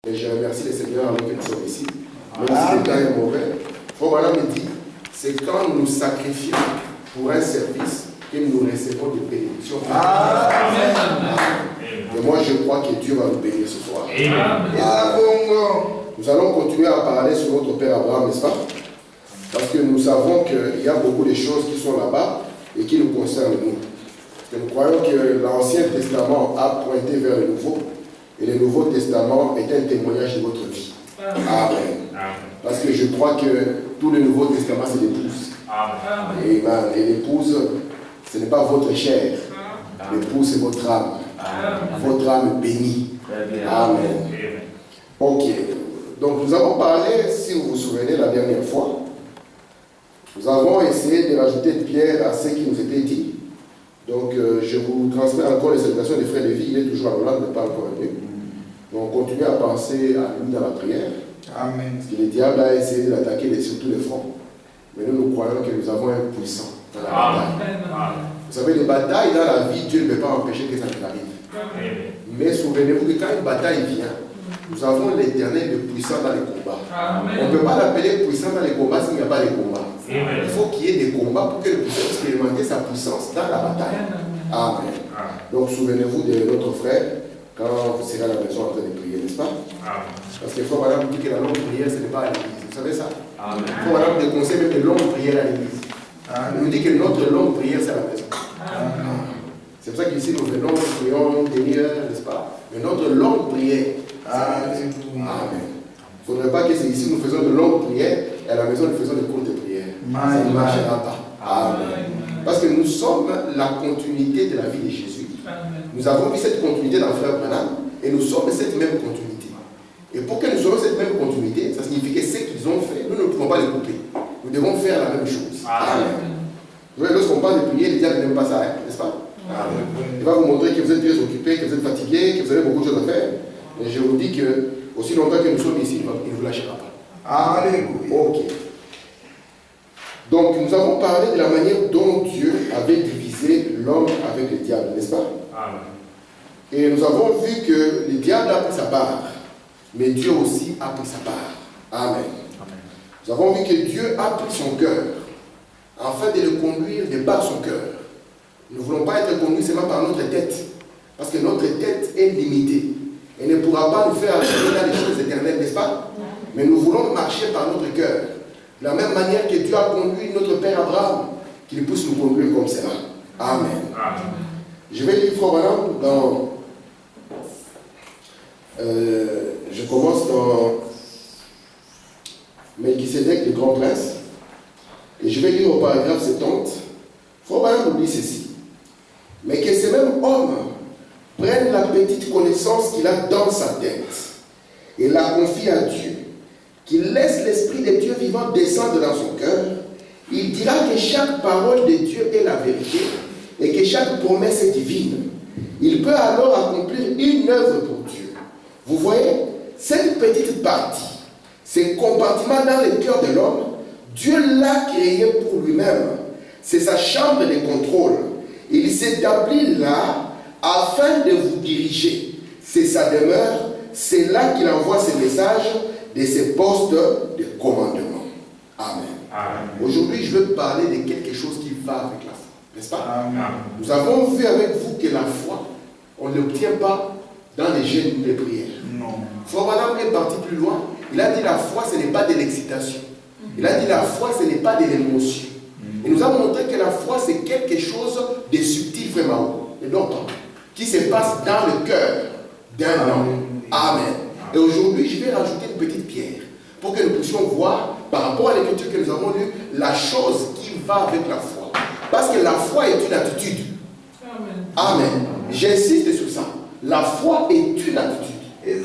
Et je remercie les seigneurs avec qui nous sommes ici. Même si le temps est mauvais. Frère Branham me dit, c'est quand nous sacrifions pour un service que nous recevons des bénédictions. Amen. Et moi, je crois que Dieu va nous bénir ce soir. Amen. Nous allons continuer à parler sur notre Père Abraham, n'est-ce pas? Parce que nous savons qu'il y a beaucoup de choses qui sont là-bas et qui nous concernent nous. Parce que nous croyons que l'Ancien Testament a pointé vers le Nouveau et le Nouveau Testament est un témoignage de votre vie. Amen. Parce que je crois que tout le Nouveau Testament, c'est l'épouse. Amen. Et l'épouse, ce n'est pas votre chair. L'épouse, c'est votre âme. Votre âme bénie. Amen. Ok. Donc nous avons parlé, si vous vous souvenez la dernière fois, nous avons essayé de rajouter de pierre à ce qui nous était dit. Donc je vous transmets encore les salutations des frères de vie, il est toujours à Hollande, ne pas encore venu. Donc on continue à penser à lui dans la prière. Amen. Parce que le diable a essayé de l'attaquer sur tous les fronts. Mais nous croyons que nous avons un puissant dans la bataille. Vous savez, les batailles dans la vie, Dieu ne peut pas empêcher que ça nous arrive. Mais souvenez-vous que quand une bataille vient, nous avons l'Éternel de puissant dans les combats. Amen. On ne peut pas l'appeler puissant dans les combats s'il n'y a pas de combats. Amen. Il faut qu'il y ait des combats pour que le puissant puisse expérimenter sa puissance dans la bataille. Amen. Amen. Donc souvenez-vous de notre frère quand vous serez à la maison en train de prier, n'est-ce pas? Amen. Parce que faut madame dit que la longue prière, ce n'est pas à l'église. Vous savez ça? Il faut madame des conseils même de longue prière à l'église. Il nous dit que notre longue prière, c'est à la maison. Amen. C'est pour ça qu'ici nous venons, nous prions une demi-heure, n'est-ce pas? Mais notre longue prière, Amen. Il ne faudrait pas que c'est ici nous faisons de longues prières et à la maison nous faisons de courtes prières. Ça ne marchera pas. Amen. Parce que nous sommes la continuité de la vie de Jésus. Amen. Nous avons vu cette continuité dans le frère Branham et nous sommes cette même continuité. Et pour que nous soyons cette même continuité, ça signifie que ce qu'ils ont fait, nous ne pouvons pas les couper. Nous devons faire la même chose. Amen. Lorsqu'on parle de prier, le diable n'aime pas ça, n'est-ce pas? Amen. Il va vous montrer que vous êtes très occupé, que vous êtes fatigué, que vous avez beaucoup de choses à faire. Et je vous dis que, aussi longtemps que nous sommes ici, il ne vous lâchera pas. Alléluia. Ok. Donc, nous avons parlé de la manière dont Dieu avait divisé l'homme avec le diable, n'est-ce pas? Amen. Et nous avons vu que le diable a pris sa part, mais Dieu aussi a pris sa part. Amen. Amen. Nous avons vu que Dieu a pris son cœur, afin de le conduire de par son cœur. Nous ne voulons pas être conduits seulement par notre tête, parce que notre tête est limitée. Elle ne pourra pas nous faire arriver dans les choses éternelles, n'est-ce pas? Mais nous voulons marcher par notre cœur. De la même manière que Dieu a conduit notre Père Abraham, qu'il puisse nous conduire comme cela. Amen. Amen. Je vais lire Frère Branham dans... je commence dans Melchisedec, le grand prince. Et je vais lire au paragraphe 70. Frère Branham nous dit ceci. Mais que ce même homme prenne la petite connaissance qu'il a dans sa tête et la confie à Dieu, qu'il laisse l'Esprit de Dieu vivant descendre dans son cœur, il dira que chaque parole de Dieu est la vérité et que chaque promesse est divine. Il peut alors accomplir une œuvre pour Dieu. Vous voyez, cette petite partie, ce compartiment dans le cœur de l'homme, Dieu l'a créé pour lui-même. C'est sa chambre de contrôle. Il s'établit là afin de vous diriger. C'est sa demeure, c'est là qu'il envoie ses messages de ses postes de commandement. Amen. Amen. Aujourd'hui, je veux parler de quelque chose qui va avec la foi, n'est-ce pas? Amen. Nous avons vu avec vous que la foi, on ne l'obtient pas dans les jeûnes ou les prières. Non. Frère Branham est parti plus loin. Il a dit la foi, ce n'est pas de l'excitation. Il a dit la foi, ce n'est pas de l'émotion. Il nous a montré que la foi, c'est quelque chose de subtil vraiment, et longtemps, qui se passe dans le cœur d'un homme. Amen. Et aujourd'hui, je vais rajouter une petite pierre pour que nous puissions voir, par rapport à l'écriture que nous avons lue, la chose qui va avec la foi. Parce que la foi est une attitude. Amen. Amen. J'insiste sur ça. La foi est une attitude.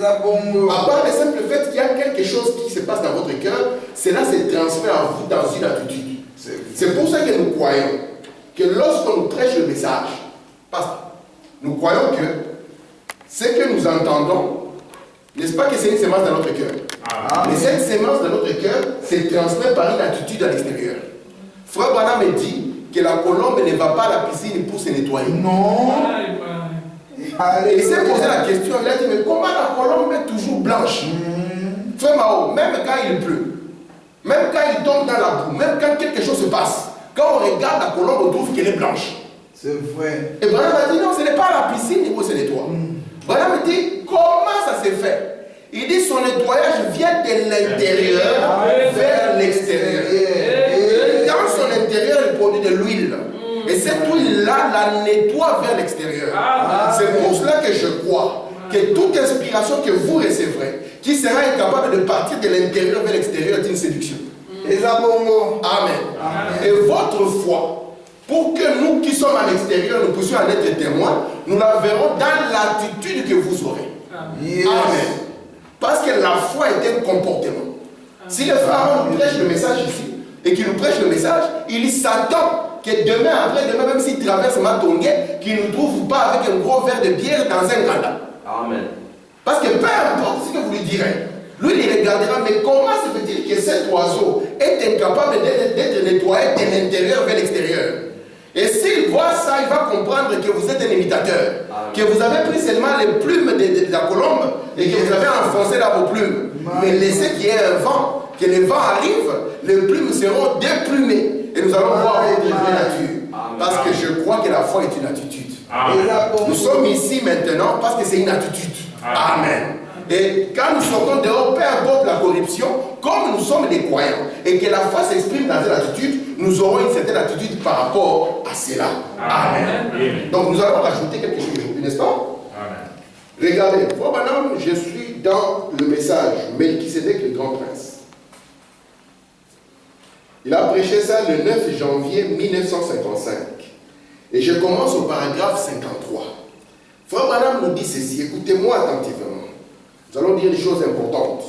À part le simple fait qu'il y a quelque chose qui se passe dans votre cœur, cela se transfère à vous dans une attitude. C'est pour ça que nous croyons que lorsqu'on nous prêche le message, parce que nous croyons que ce que nous entendons, n'est-ce pas que c'est une sémence dans notre cœur? Mais cette sémence dans notre cœur se transmet par une attitude à l'extérieur. Frère Branham me dit que la colombe ne va pas à la piscine pour se nettoyer. Non. Il s'est posé la question, il a dit, mais comment la colombe est toujours blanche? Frère Mao, même quand il pleut, même quand il tombe dans la boue, même quand quelque chose se passe, quand on regarde la colombe, on trouve qu'elle est blanche. C'est vrai. Et Branham a dit, non, ce n'est pas la piscine où se nettoie. Branham dit, comment ça s'est fait? Il dit, son nettoyage vient de l'intérieur vers l'extérieur. Et dans son intérieur, il produit de l'huile. Et cette huile-là la nettoie vers l'extérieur. C'est pour cela que je crois que toute inspiration que vous recevrez, qui sera incapable de partir de l'intérieur vers l'extérieur, est une séduction. Amen. Et votre foi, pour que nous qui sommes à l'extérieur, nous puissions en être témoins, nous la verrons dans l'attitude que vous aurez. Amen. Parce que la foi est un comportement. Si le frère nous prêche le message ici, et qu'il nous prêche le message, il s'attend que demain, après-demain, même s'il traverse Matongué, qu'il ne nous trouve pas avec un gros verre de bière dans un ganda. Amen. Parce que peu importe ce que vous lui direz, lui, il regardera, mais comment se fait-il que cet oiseau est incapable d'être nettoyé de l'intérieur vers l'extérieur? Et s'il voit ça, il va comprendre que vous êtes un imitateur. Amen. Que vous avez pris seulement les plumes de la colombe et que vous avez enfoncé dans vos plumes. Mais laissez qu'il y ait un vent, que le vent arrive, les plumes seront déplumées. Et nous allons voir votre vraie nature. Parce que je crois que la foi est une attitude. Nous sommes ici maintenant parce que c'est une attitude. Amen. Et quand nous sortons dehors, peu importe la corruption, comme nous sommes des croyants et que la foi s'exprime dans cette attitude, nous aurons une certaine attitude par rapport à cela. Amen. Amen. Donc nous allons rajouter quelque chose, n'est-ce pas? Amen. Regardez, maintenant je suis dans le message Melchisédek le grand prince. Il a prêché ça le 9 janvier 1955. Et je commence au paragraphe 53. Frère Branham nous dit ceci, écoutez-moi attentivement. Nous allons dire des choses importantes.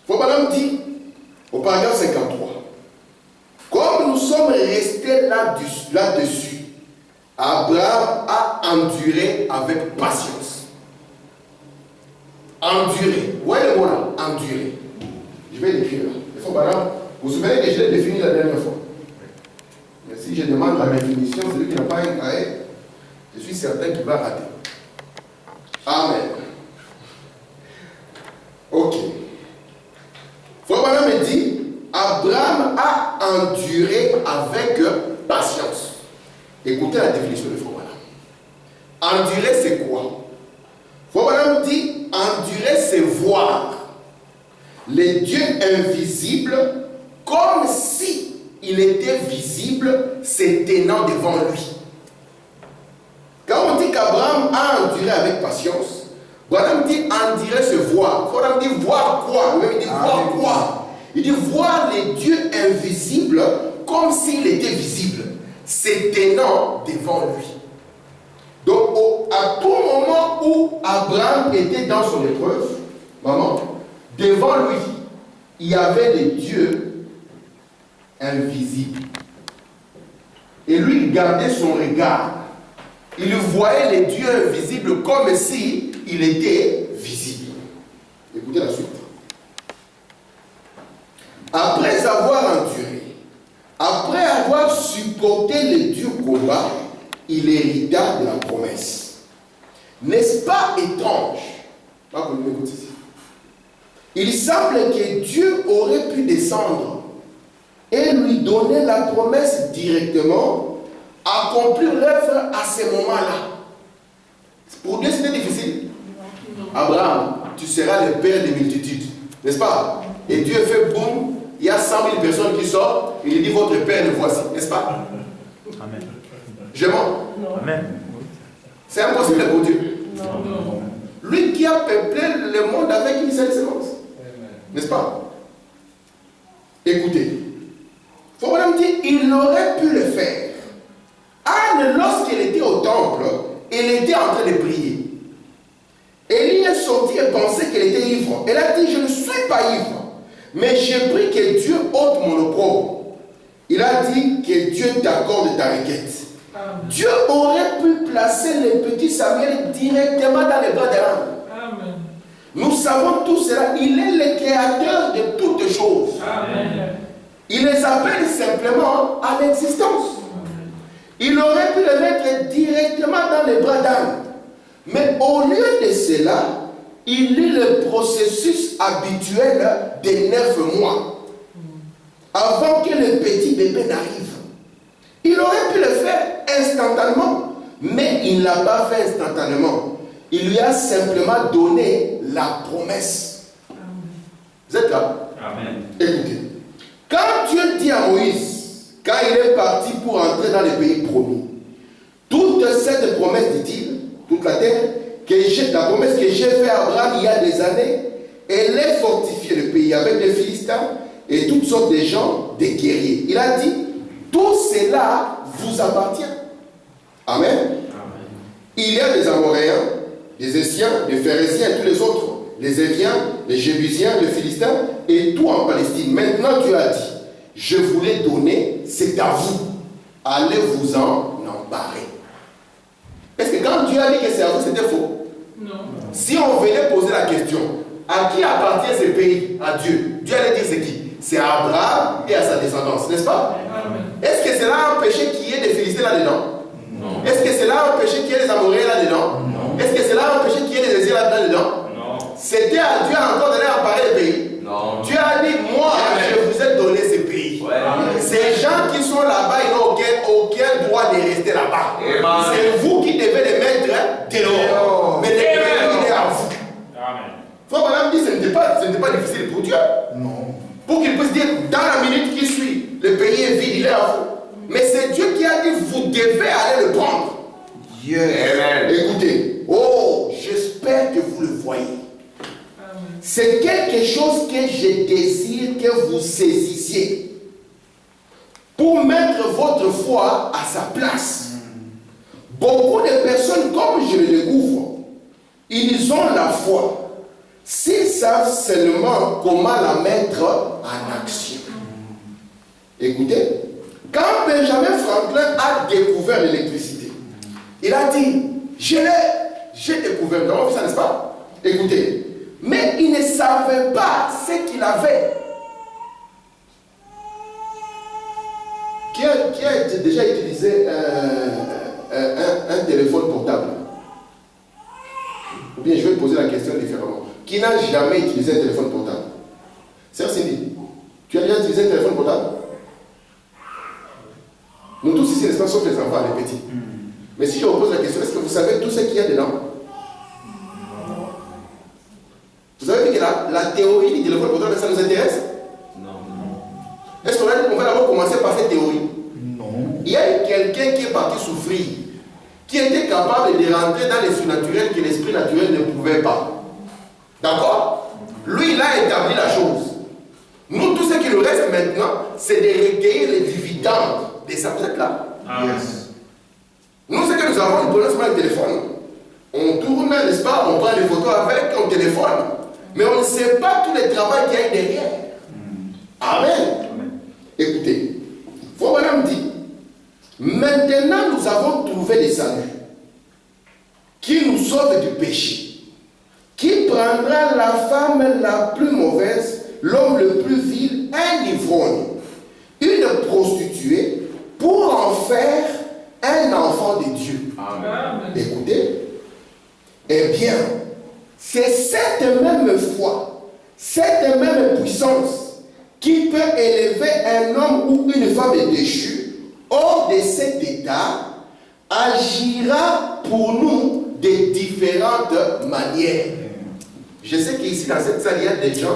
Frère Branham dit, au paragraphe 53, comme nous sommes restés là-dessus, Abraham a enduré avec patience. Endurer. Où est le mot là? Endurer. Je vais l'écrire là. Frère Branham, vous vous souvenez que je l'ai défini la dernière fois. Mais si je demande la définition, celui qui n'a pas un cahier, je suis certain qu'il va rater. Amen. Ok. Frère Branham me dit, Abraham a enduré avec patience. Écoutez la définition de Frère Branham. Endurer, c'est quoi? Frère Branham dit, endurer, c'est voir les dieux invisibles comme si il était visible, se tenant devant lui. Quand on dit qu'Abraham a enduré avec patience, Branham dit endurer, se voir. Branham dit voir quoi? Il dit voir quoi? Il dit voir les dieux invisibles comme s'il était visible, se tenant devant lui. Donc, à tout moment où Abraham était dans son épreuve, maman, devant lui, il y avait des dieux invisibles. Et lui, il gardait son regard. Il voyait les dieux invisibles comme si il était visible. Écoutez la suite. Après avoir enduré, après avoir supporté les durs combats, il hérita de la promesse. N'est-ce pas étrange? Il semble que Dieu aurait pu descendre et lui donner la promesse directement, accomplir l'œuvre à ce moment-là. Pour Dieu, c'était difficile. Abraham, tu seras le père des multitudes, n'est-ce pas? Et Dieu fait boum, il y a 100 000 personnes qui sortent, il lui dit votre père le voici, n'est-ce pas? Amen. Je mens? Amen. C'est impossible pour Dieu. Non. Lui qui a peuplé le monde avec une seule semence, n'est-ce pas? Écoutez, Frère dit, il aurait pu le faire. Anne, lorsqu'elle était au temple, elle était en train de prier. Élie est sorti et pensait qu'elle était ivre. Elle a dit, je ne suis pas ivre, mais j'ai pris que Dieu ôte mon opprobre. Il a dit que Dieu t'accorde ta requête. Amen. Dieu aurait pu placer le petit Samuel directement dans les bras d'Aaron. Nous savons tout cela. Il est le créateur de toutes choses. Amen. Il les appelle simplement à l'existence. Il aurait pu le mettre directement dans les bras d'Anne. Mais au lieu de cela, il eut le processus habituel des 9 mois avant que le petit bébé n'arrive. Il aurait pu le faire instantanément, mais il ne l'a pas fait instantanément. Il lui a simplement donné la promesse. Vous êtes là? Amen. Écoutez, quand Dieu dit à Moïse, quand il est parti pour entrer dans le pays promis, toute cette promesse, dit-il, toute la terre, la promesse que j'ai faite à Abraham il y a des années, elle est fortifiée le pays avec des Philistins et toutes sortes de gens, des guerriers. Il a dit, tout cela vous appartient. Amen. Amen. Il y a des Amoréens, des Essiens, des Phérésiens et tous les autres, les Éviens, les Jébusiens, les Philistins et tout en Palestine. Maintenant Dieu a dit, je vous l'ai donné, c'est à vous. Allez vous en emparer. Est-ce que quand Dieu a dit que c'est à vous, c'était faux? Non. Si on venait poser la question, à qui appartient ce pays? À Dieu. Dieu allait dire c'est qui? C'est à Abraham et à sa descendance, n'est-ce pas? Est-ce que c'est là un péché qui est des Philistins là-dedans? Non. Est-ce que c'est là un péché qui est des Amoréens là-dedans? Non. Est-ce que c'est là un péché qui est des Éziens là-dedans? Non. C'était à Dieu encore d'aller emparer le pays. Non. Dieu a dit, moi, je vous ai donné ce pays. Ouais. Ces gens qui sont là-bas, ils n'ont aucun droit de rester là-bas. C'est vous qui devez les mettre dehors. Mais le pays, il est à vous. Amen. Frère Branham dit, ce n'était pas difficile pour Dieu. Non. Pour qu'il puisse dire, dans la minute qui suit, le pays est vide, il est à vous. Mais c'est Dieu qui a dit, vous devez aller le prendre. Amen. Écoutez, oh, j'espère que vous le voyez. C'est quelque chose que je désire que vous saisissiez pour mettre votre foi à sa place. Beaucoup de personnes, comme je le découvre, ils ont la foi. S'ils savent seulement comment la mettre en action. Écoutez, quand Benjamin Franklin a découvert l'électricité, il a dit, j'ai découvert, nous avons vu ça, n'est-ce pas? Écoutez, mais il ne savait pas ce qu'il avait. Qui a déjà utilisé un téléphone portable? Ou bien je vais poser la question différemment. Qui n'a jamais utilisé un téléphone portable? Sœur Cindy, tu as déjà utilisé un téléphone portable? Nous tous ici, n'est-ce pas, sauf les enfants, les petits. Mais si je vous pose la question, est-ce que vous savez tout ce qu'il y a dedans? Vous avez vu que la théorie du téléphone portable, ça nous intéresse? Non. Est-ce qu'on va d'abord commencer par cette théorie? Non. Il y a quelqu'un qui est parti souffrir, qui était capable de rentrer dans les surnaturels que l'esprit naturel ne pouvait pas. D'accord? Lui, il a établi la chose. Nous, tout ce qui nous reste maintenant, c'est de recueillir les dividendes de ça. Vous êtes là? Yes. Nous, ce que nous avons, nous prenons seulement le téléphone. On tourne, n'est-ce pas? On prend des photos avec, on téléphone. Mais on ne sait pas tout le travail qu'il y a derrière. Amen. Écoutez, Frère dit, maintenant nous avons trouvé le salut qui nous sauve du péché, qui prendra la femme la plus mauvaise, l'homme le plus vil, un ivrogne, une prostituée, pour en faire un enfant de Dieu. Amen. Écoutez, eh bien, c'est cette même foi, cette même puissance qui peut élever un homme ou une femme déchue hors de cet état, agira pour nous de différentes manières. Je sais qu'ici dans cette salle, il y a des gens,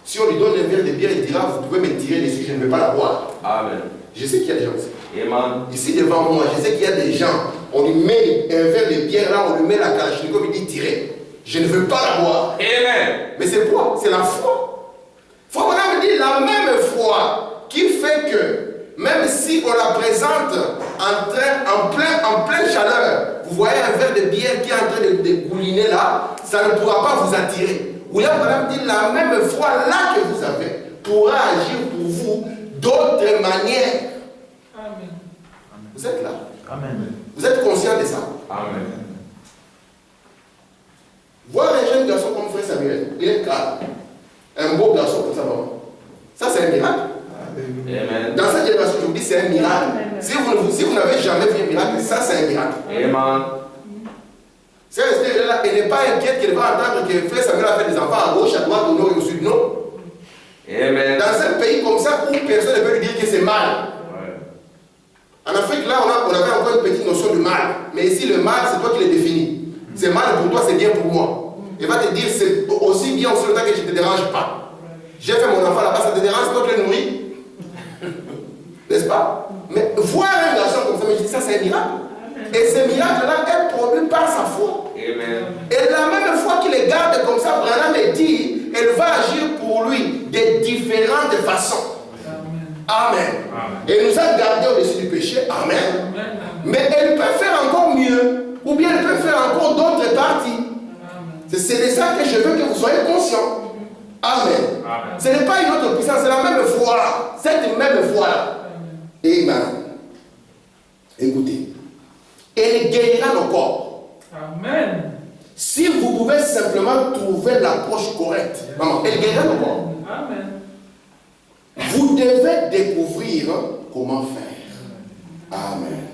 si on lui donne un verre de bière, il dira, vous pouvez me tirer dessus, je ne vais pas la boire. Amen. Je sais qu'il y a des gens ici. Amen. Ici devant moi, je sais qu'il y a des gens, on lui met un verre de bière là, on lui met la kalachnikov, il dit tirez. Je ne veux pas la boire. Amen. Mais c'est quoi? C'est la foi. Faut vraiment me dire la même foi qui fait que même si on la présente en pleine chaleur, vous voyez un verre de bière qui est en train de gouliner là, ça ne pourra pas vous attirer. Ou là, madame dit la même foi là que vous avez pourra agir pour vous d'autres manières. Amen. Vous êtes là? Amen. Vous êtes conscient de ça? Amen. Voir un jeune garçon comme frère Samuel, il est calme. Un beau garçon comme ça, maman. Ça, c'est un miracle. Amen. Dans cette génération, je vous dis, c'est un miracle. Si vous n'avez jamais vu un miracle, ça, c'est un miracle. Amen. C'est rester là et n'est pas inquiète qu'elle va entendre que frère Samuel a fait des enfants à gauche, à droite, au nord et au sud. Non. Amen. Dans un pays comme ça où personne ne peut lui dire que c'est mal. En Afrique, là, on avait encore une petite notion de mal. Mais ici, le mal, c'est toi qui le définis. C'est mal pour toi, c'est bien pour moi. Il va te dire, c'est aussi bien aussi longtemps que je ne te dérange pas. J'ai fait mon enfant là-bas, ça te dérange, toi tu le nourris. N'est-ce pas? Mais voir un garçon comme ça, mais je dis ça, c'est un miracle. Et ce miracle-là est produit par sa foi. Amen. Et la même foi qu'il les garde comme ça, Branham me dit, elle va agir pour lui de différentes façons. Amen. Et nous a gardé au-dessus du péché. Amen. Mais elle peut faire encore mieux. Ou bien elle peut faire encore d'autres parties. C'est de ça que je veux que vous soyez conscients. Amen. Ce n'est pas une autre puissance, c'est la même foi. Cette même foi-là. Amen. Écoutez. Elle guérira nos corps. Amen. Si vous pouvez simplement trouver l'approche correcte, maman, elle guérira nos corps. Amen. Vous devez découvrir comment faire. Amen.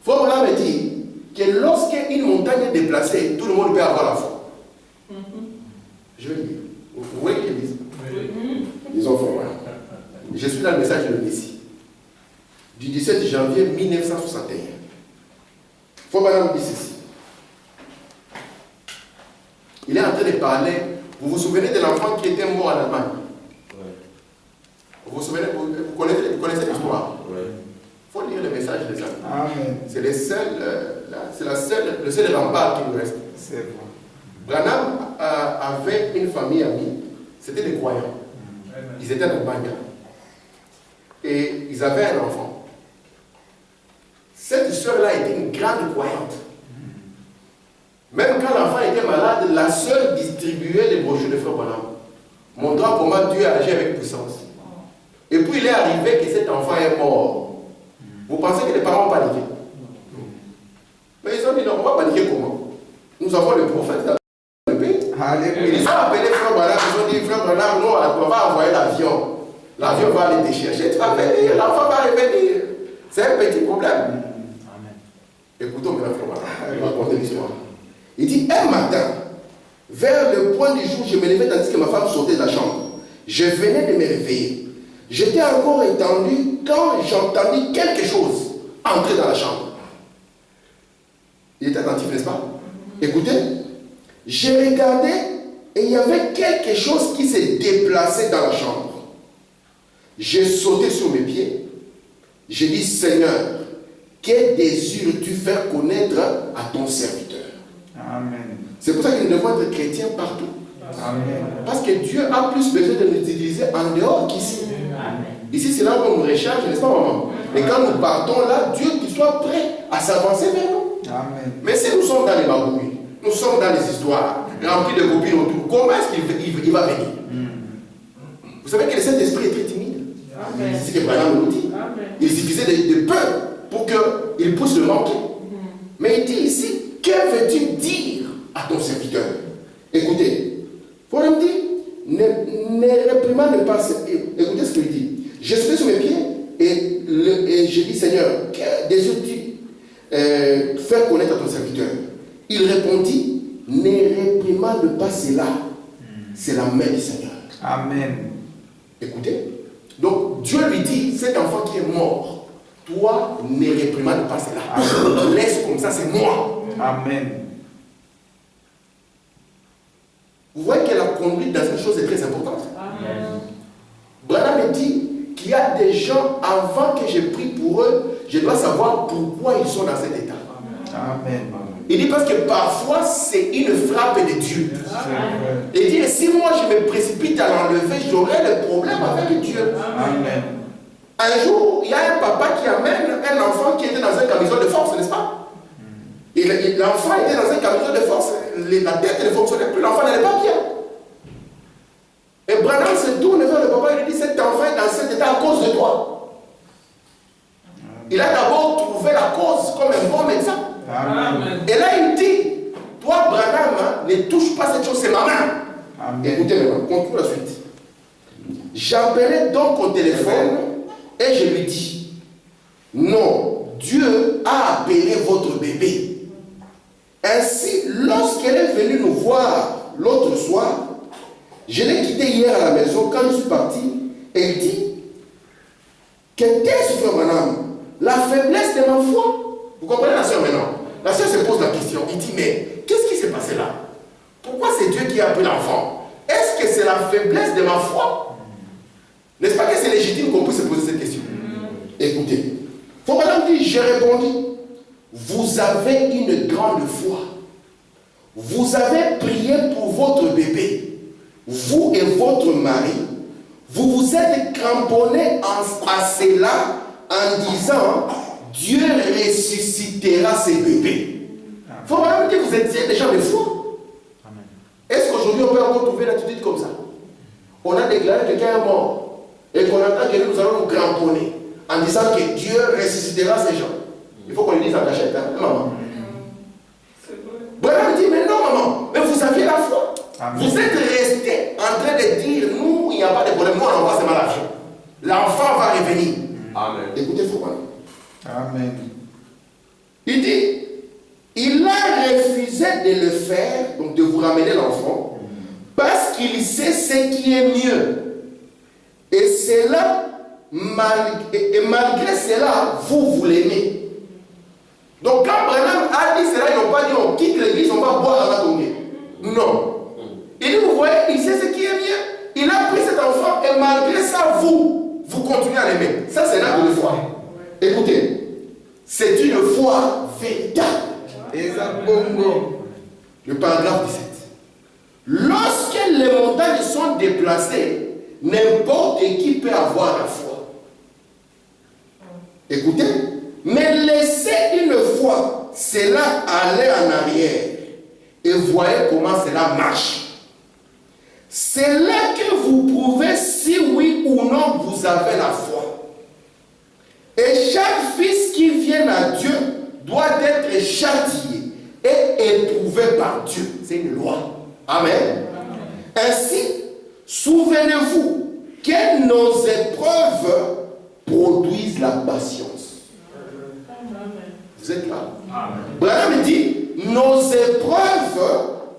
Frère Branham me dit que lorsqu'une montagne est déplacée, tout le monde peut avoir la foi. Je vais le dire. Vous voyez qu'ils disent? Disons frère Branham. Je suis dans le message de Messie. Du 17 janvier 1961. Frère Branham dit ceci. Il est en train de parler. Vous vous souvenez de l'enfant qui était mort en Allemagne? Vous vous souvenez, vous connaissez l'histoire? Il faut lire le message des hommes. Amen. C'est le seul rempart qui nous reste. C'est vrai. Branham avait une famille amie, c'était des croyants. Ils étaient en Allemagne. Et ils avaient un enfant. Cette soeur-là était une grande croyante. Même quand l'enfant était malade, la sœur distribuait les brochures de Frère Branham, montrant comment Dieu agit avec puissance. Et puis il est arrivé que cet enfant est mort. Vous pensez que les parents ont paniqué? Mais ils ont dit non, on va paniquer comment? Nous avons le prophète dans le pays. Ils ont appelé Frère Branham, ils ont dit Frère Branham, nous on va envoyer l'avion. L'avion va aller te chercher, tu vas venir, l'enfant va revenir. C'est un petit problème. Écoutons maintenant Frère Branham, il va raconter l'histoire. Il dit un matin, vers le point du jour, je me levais tandis que ma femme sortait de la chambre. Je venais de me réveiller. J'étais encore étendu quand j'entendis quelque chose entrer dans la chambre. Il était attentif, n'est-ce pas? Écoutez, j'ai regardé et il y avait quelque chose qui s'est déplacé dans la chambre. J'ai sauté sur mes pieds. J'ai dit, Seigneur, que désires-tu faire connaître à ton serviteur? Amen. C'est pour ça que nous devons être chrétiens partout. Amen. Parce que Dieu a plus besoin de nous utiliser en dehors qu'ici. Ici, c'est là où on nous recharge, n'est-ce pas, maman? Et quand nous partons là, Dieu qu'il soit prêt à s'avancer vers nous. Amen. Mais si nous sommes dans les magouilles, nous sommes dans les histoires, remplis de copines autour, comment est-ce qu'il va venir? Vous savez que le Saint-Esprit est très timide. C'est ce que Branham nous dit. Il suffisait de peu pour qu'il puisse le manquer. Mais il dit ici, que veux-tu dire à ton serviteur? Écoutez, Branham dit, ne réprimande pas. Écoutez ce qu'il dit. Je suis sur mes pieds et je dis, Seigneur, que désires-tu faire connaître à ton serviteur? Il répondit, ne réprimande pas cela. C'est la main du Seigneur. Amen. Écoutez. Donc Dieu lui dit, cet enfant qui est mort, toi, ne réprimande pas cela. Amen. Laisse comme ça, c'est moi. Amen. Vous voyez que la conduite dans cette chose est très importante. Amen. Branham me dit qu'il y a des gens, avant que je prie pour eux, je dois savoir pourquoi ils sont dans cet état. Amen. Il dit parce que parfois c'est une frappe de Dieu. Il dit, si moi je me précipite à l'enlever, j'aurai le problème avec Dieu. Amen. Un jour, il y a un papa qui amène un enfant qui était dans un camisole de force, n'est-ce pas? Et l'enfant était dans un camisole de force, la tête ne fonctionnait plus, l'enfant n'allait pas bien. Et Branham se tourne vers le papa et lui dit, cet enfant est dans cet état à cause de toi. Il a d'abord trouvé la cause comme un bon médecin. Amen. Et là il dit, toi Branham, ne touche pas cette chose, c'est ma main. Amen. Écoutez maintenant, continue la suite. J'appelais donc au téléphone et je lui dis, non, Dieu a appelé votre bébé. Ainsi, lorsqu'elle est venue nous voir l'autre soir, je l'ai quittée hier à la maison. Quand je suis parti, elle dit, qu'est-ce, frère Branham? La faiblesse de ma foi. Vous comprenez la sœur maintenant? La sœur se pose la question. Il dit, mais qu'est-ce qui s'est passé là? Pourquoi c'est Dieu qui a appelé l'enfant? Est-ce que c'est la faiblesse de ma foi? N'est-ce pas que c'est légitime qu'on puisse se poser cette question? Écoutez, frère Branham dit, j'ai répondu, vous avez une grande foi. Vous avez prié pour votre bébé. Vous et votre mari, vous vous êtes cramponnés à cela en disant Dieu ressuscitera ses bébés. Il faut vraiment dire que vous étiez des gens de foi. Est-ce qu'aujourd'hui on peut encore trouver une attitude comme ça? On a déclaré que quelqu'un est mort et qu'on attend que nous allons nous cramponner en disant que Dieu ressuscitera ces gens. Il faut qu'on le dise en cachette, hein, maman. Branham dit, mais non, maman, mais vous aviez la foi. Amen. Vous êtes resté en train de dire, nous, il n'y a pas de problème, nous, on envoie seulement l'argent. L'enfant va revenir. Amen. Écoutez, frère Branham. Amen. Il dit, il a refusé de le faire, donc de vous ramener l'enfant, parce qu'il sait ce qui est mieux. Et cela, malgré cela, vous l'aimez. Donc quand Branham a dit cela, ils n'ont pas dit on quitte l'église, on va boire à la tournée. Non. Il dit, vous voyez, il sait ce qui est mieux. Il a pris cet enfant et malgré ça, vous continuez à l'aimer. Ça, c'est l'acte de foi. Écoutez, c'est une foi véritable. Le paragraphe 17. Lorsque les montagnes sont déplacées, n'importe qui peut avoir la foi. Écoutez, mais laissez une fois cela aller en arrière et voyez comment cela marche. C'est là que vous prouvez si oui ou non vous avez la foi. Et chaque fils qui vient à Dieu doit être châtié et éprouvé par Dieu. C'est une loi. Amen. Ainsi, souvenez-vous que nos épreuves produisent la patience. Vous êtes là? Branham dit, nos épreuves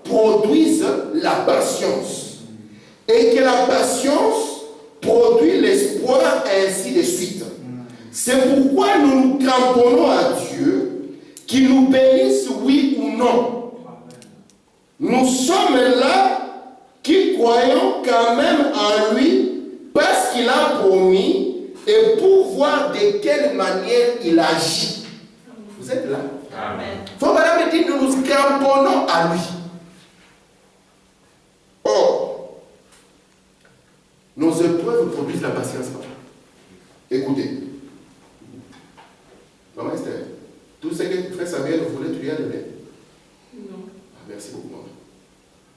produisent la patience. Et que la patience produit l'espoir, ainsi de suite. C'est pourquoi nous nous cramponnons à Dieu, qu'il nous bénisse oui ou non. Nous sommes là qui croyons quand même en lui parce qu'il a promis et pour voir de quelle manière il agit. Vous êtes là? Amen. Faut vraiment dire nous nous cramponnons à lui. Or, nos épreuves produisent la patience. Écoutez. Maman Esther, tout ce que frère Samuel voulait, tu lui as donné? Non. Ah, merci beaucoup, maman.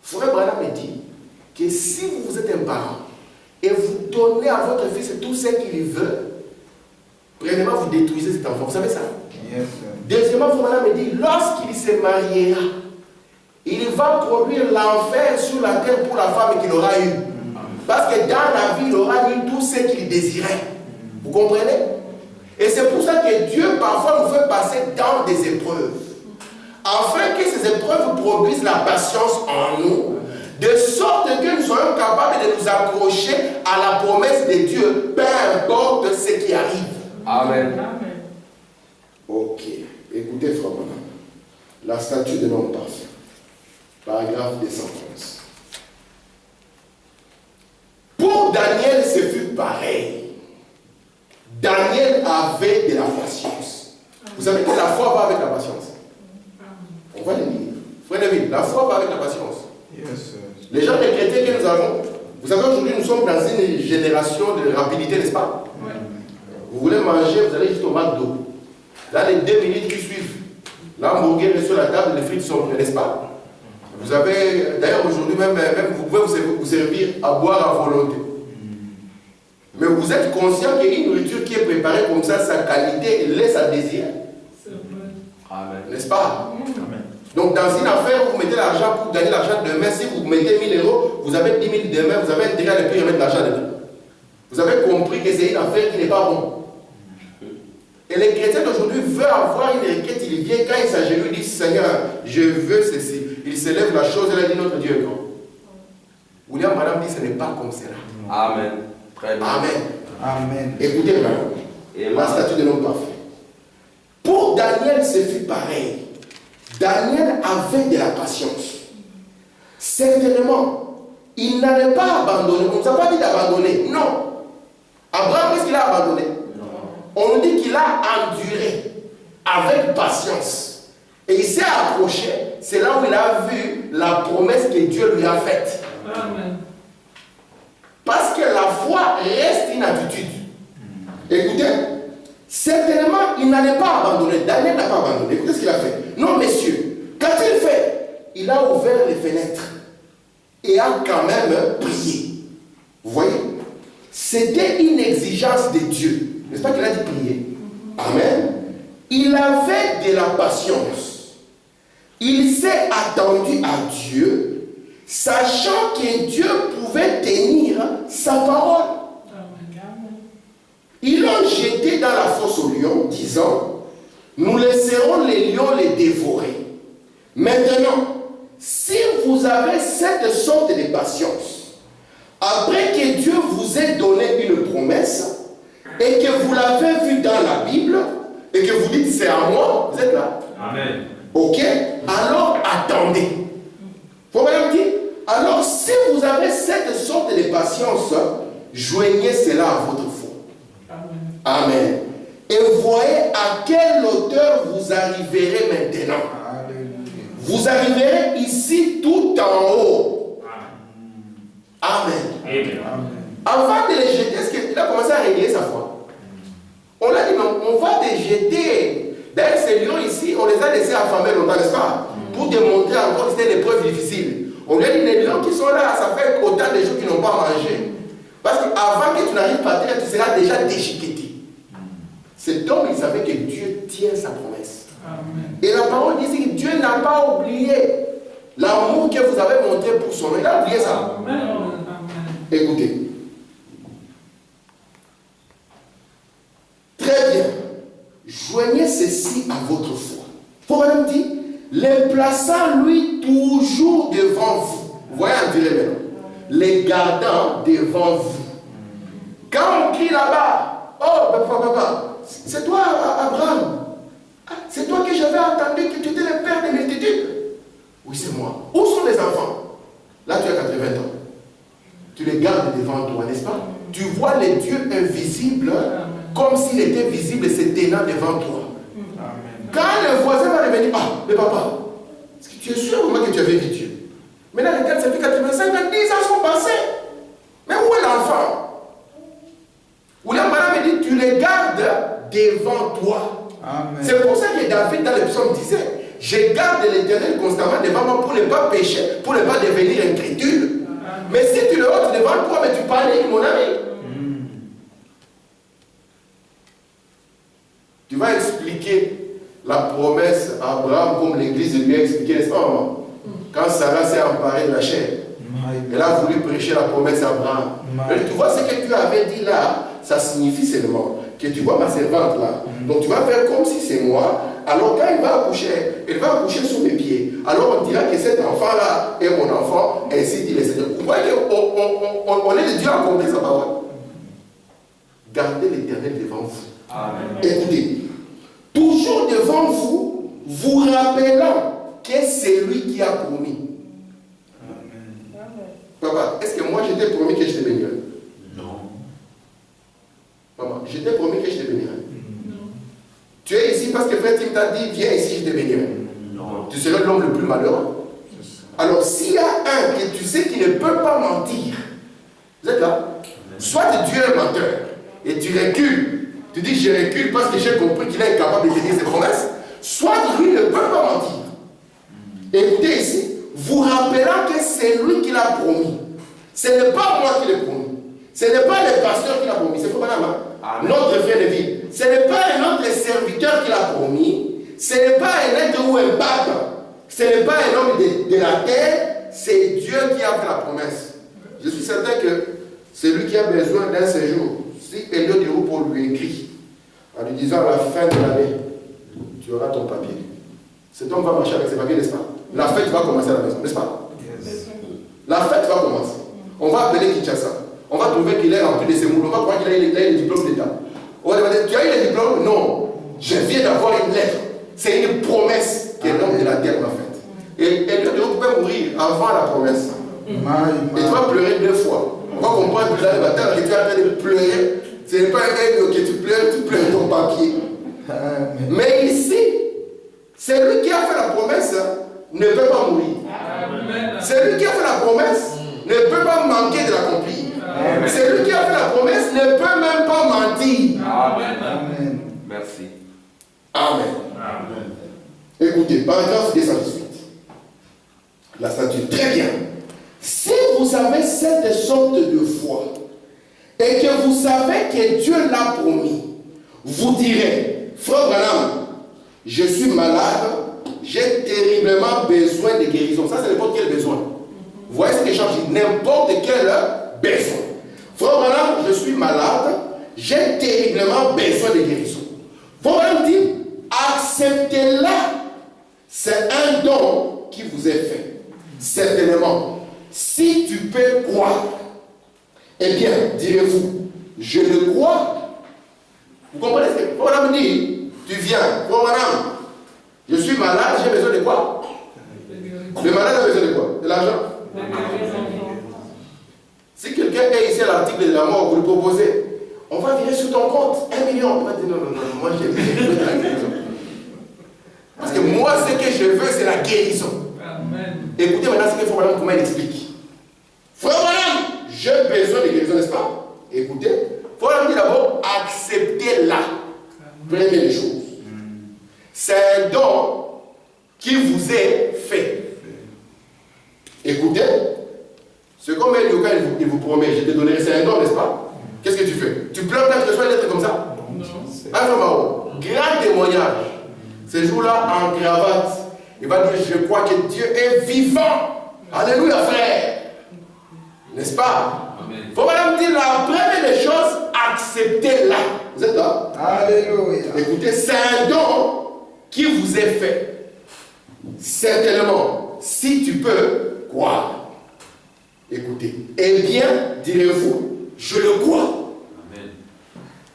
Frère Branham me dit que si vous êtes un parent et vous donnez à votre fils tout ce qu'il veut, premièrement, vous détruisez cet enfant. Vous savez ça? Yes. Deuxièmement, frère Branham me dit, lorsqu'il se mariera, il va produire l'enfer sur la terre pour la femme qu'il aura eue. Parce que dans la vie, il aura eu tout ce qu'il désirait. Vous comprenez? Et c'est pour ça que Dieu parfois nous fait passer dans des épreuves. Afin que ces épreuves produisent la patience en nous. De sorte que nous soyons capables de nous accrocher à la promesse de Dieu. Peu importe ce qui arrive. Amen. Ok. Écoutez, frère Branham. La statue de l'homme parfait. Paragraphe 211. Pour Daniel, ce fut pareil. Daniel avait de la patience. Vous savez que la foi va avec la patience. On va le dire. Frère David, la foi va avec la patience. Yes. Les gens des chrétiens que nous avons, vous savez, aujourd'hui, nous sommes dans une génération de rapidité, n'est-ce pas? Oui. Vous voulez manger, vous allez juste au McDo. Dans les 2 minutes qui suivent, l'hamburger est sur la table, les frites sont prêtes, n'est-ce pas? Vous avez, d'ailleurs aujourd'hui même vous pouvez vous servir à boire à volonté. Mais vous êtes conscient qu'il y a une nourriture qui est préparée comme ça, sa qualité laisse à désirer. Amen. N'est-ce pas? Amen. Donc dans une affaire, vous mettez l'argent pour gagner l'argent demain. Si vous mettez 1000 euros, vous avez 10 000 demain, vous avez intérêt à ne plus remettre l'argent demain. Vous avez compris que c'est une affaire qui n'est pas bonne. Et les chrétiens d'aujourd'hui veulent avoir une requête, il vient quand il s'agenouille, il dit Seigneur, je veux ceci. Il se lève la chose, elle a dit notre Dieu est grand. William Branham dit ce n'est pas comme cela. Amen. Très bien. Amen. Amen. Écoutez maintenant, la statue de l'homme parfait. Pour Daniel, ce fut pareil. Daniel avait de la patience. Certainement, il n'allait pas abandonner. On ne nous a pas dit d'abandonner. Non. Abraham, est-ce qu'il a abandonné? On nous dit qu'il a enduré avec patience. Et il s'est approché. C'est là où il a vu la promesse que Dieu lui a faite. Amen. Parce que la foi reste une attitude. Écoutez, certainement, il n'allait pas abandonner. Daniel n'a pas abandonné. Écoutez ce qu'il a fait. Non, messieurs, qu'a-t-il fait? Il a ouvert les fenêtres et a quand même prié. Vous voyez? C'était une exigence de Dieu. N'est-ce pas qu'il a dit prier? Amen. Il avait de la patience. Il s'est attendu à Dieu, sachant que Dieu pouvait tenir sa parole. Ils l'ont jeté dans la fosse aux lions, disant, nous laisserons les lions les dévorer. Maintenant, si vous avez cette sorte de patience, après que Dieu vous ait donné une promesse, et que vous l'avez vu dans la Bible, et que vous dites c'est à moi, vous êtes là. Amen. Ok? Alors attendez. Faut bien dire? Alors si vous avez cette sorte de patience, joignez cela à votre foi. Amen. Amen. Et voyez à quelle hauteur vous arriverez maintenant. Alléluia. Vous arriverez ici tout en haut. Amen. Amen. Amen. Avant de les jeter, est-ce qu'il a commencé à régler sa foi? On l'a dit non, on va les jeter. D'ailleurs, ces lions ici, on les a laissés affamer longtemps, n'est-ce pas? Pour démontrer encore que c'était une épreuve difficile. On lui a dit, les lions qui sont là, ça fait autant de jours qu'ils n'ont pas mangé. Parce qu'avant que tu n'arrives pas à terre, tu seras déjà déchiqueté. Cet homme, il savait que Dieu tient sa promesse. Amen. Et la parole dit que Dieu n'a pas oublié l'amour que vous avez montré pour son nom. Il a oublié ça. Amen. Écoutez. Très bien. Joignez ceci à votre foi. Faut même dire, les plaçant lui toujours devant vous. Vous voyez en direct maintenant. Les gardant devant vous. Quand on crie là-bas, oh papa, c'est toi Abraham. C'est toi que j'avais entendu que tu étais le père des multitudes. Oui, c'est moi. Où sont les enfants? Là, tu as 80 ans. Tu les gardes devant toi, n'est-ce pas? Tu vois les dieux invisibles comme s'il était visible, se tenant devant toi. Amen. Quand le voisin va revenir, ah, mais papa, est-ce que tu es sûr vraiment que tu avais vu Dieu? Maintenant, regarde, ça fait 85 ans, 10 ans sont passés. Mais où est l'enfant? William Branham me dit, tu les gardes devant toi. C'est pour ça que David, dans le psaume, disait, je garde l'Éternel constamment devant moi pour ne pas pécher, pour ne pas devenir incrédule. Mais si tu le ôtes devant toi, mais tu paniques, mon ami. Tu vas expliquer la promesse à Abraham comme l'Église lui a expliqué, n'est-ce pas? Quand Sarah s'est emparée de la chair, elle a voulu prêcher la promesse à Abraham. Tu vois ce que tu avais dit là, ça signifie seulement que tu vois ma servante là. Donc tu vas faire comme si c'est moi. Alors quand elle va accoucher sous mes pieds. Alors on dira que cet enfant là est mon enfant, ainsi dit le Seigneur. Vous voyez qu'on est de Dieu à accomplir sa parole. Gardez l'Éternel devant vous. Amen. Écoutez, toujours devant vous, vous rappelant que c'est lui qui a promis. Amen. Papa, est-ce que moi je t'ai promis que je te bénirais? Non. Papa, je t'ai promis que je te bénirais? Non. Tu es ici parce que frère Tim t'a dit, viens ici, je te bénirai. Non. Tu serais l'homme le plus malheureux. Alors s'il y a un que tu sais qui ne peut pas mentir, vous êtes là? Soit Dieu est menteur et tu recules. Tu dis je recule parce que j'ai compris qu'il est incapable de tenir ses promesses. Soit lui ne peut pas mentir. Écoutez ici, vous rappelant que c'est lui qui l'a promis. Ce n'est pas moi qui l'ai promis. Ce n'est pas le pasteur qui l'a promis. C'est Foubanama, notre frère de ville. Ce n'est pas un autre serviteur qui l'a promis. Ce n'est pas un être ou un pape. Ce n'est pas un homme de la terre. C'est Dieu qui a fait la promesse. Je suis certain que c'est lui qui a besoin d'un séjour. Si Elliot Diroupo lui écrit, en lui disant à la fin de l'année, tu auras ton papier. Cet homme va marcher avec ses papiers, n'est-ce pas? La fête va commencer à la maison, n'est-ce pas? Yes. La fête va commencer. On va appeler Kinshasa. On va trouver qu'il est rempli de ses moules. On va croire qu'il a le diplôme d'État. On va demander, tu as eu le diplôme? Non. Je viens d'avoir une lettre. C'est une promesse que l'homme de la terre m'a faite. Et Dieu peut mourir avant la promesse. Et tu vas pleurer 2 fois. On va comprendre que dans le matin, que tu es en train de pleurer. Ce n'est pas un aigle que tu pleures ton papier. Mais ici, celui qui a fait la promesse ne peut pas mourir. Celui qui a fait la promesse ne peut pas manquer de l'accomplir. Celui qui a fait la promesse ne peut même pas mentir. Amen. Merci. Amen. Écoutez, paragraphe 218. La statue. Très bien. Si vous avez cette sorte de foi et que vous savez que Dieu l'a promis, vous direz, frère Branham, je suis malade, j'ai terriblement besoin de guérison. Ça, c'est n'importe quel besoin. Vous voyez ce que je dis? N'importe quel besoin. Frère Branham, je suis malade, j'ai terriblement besoin de guérison. Frère Branham dit, acceptez-la. C'est un don qui vous est fait. Certainement. Si tu peux croire, eh bien, direz-vous, je le crois. Vous comprenez ce que Frère Branham dit? Tu viens, Frère Branham, je suis malade, j'ai besoin de quoi? Le malade a besoin de quoi? De l'argent? Si quelqu'un est ici à l'article de la mort, vous le proposez, on va virer sur ton compte 1 million. On va dire non, moi j'ai besoin de la guérison. Parce que moi, ce que je veux, c'est la guérison. Amen. Écoutez maintenant ce que Frère Branham, comment il explique. Frère Branham, j'ai besoin de guérison, n'est-ce pas? Écoutez, Frère Branham dit d'abord, acceptez-la. Première des choses. C'est un don qui vous est fait. Écoutez, c'est comme un yoga, il vous promet, je te donnerai, c'est un don, n'est-ce pas? Qu'est-ce que tu fais? Tu pleures quand tu reçois une lettre comme ça? Non. Grand témoignage. Ce jour-là, en cravate, il va dire, je crois que Dieu est vivant. Alléluia, frère. N'est-ce pas? Il faut madame dire la première des choses, acceptez-la. Vous êtes là? Alléluia. Écoutez, c'est un don qui vous est fait. Certainement, si tu peux croire. Écoutez, eh bien, direz-vous, je le crois. Amen.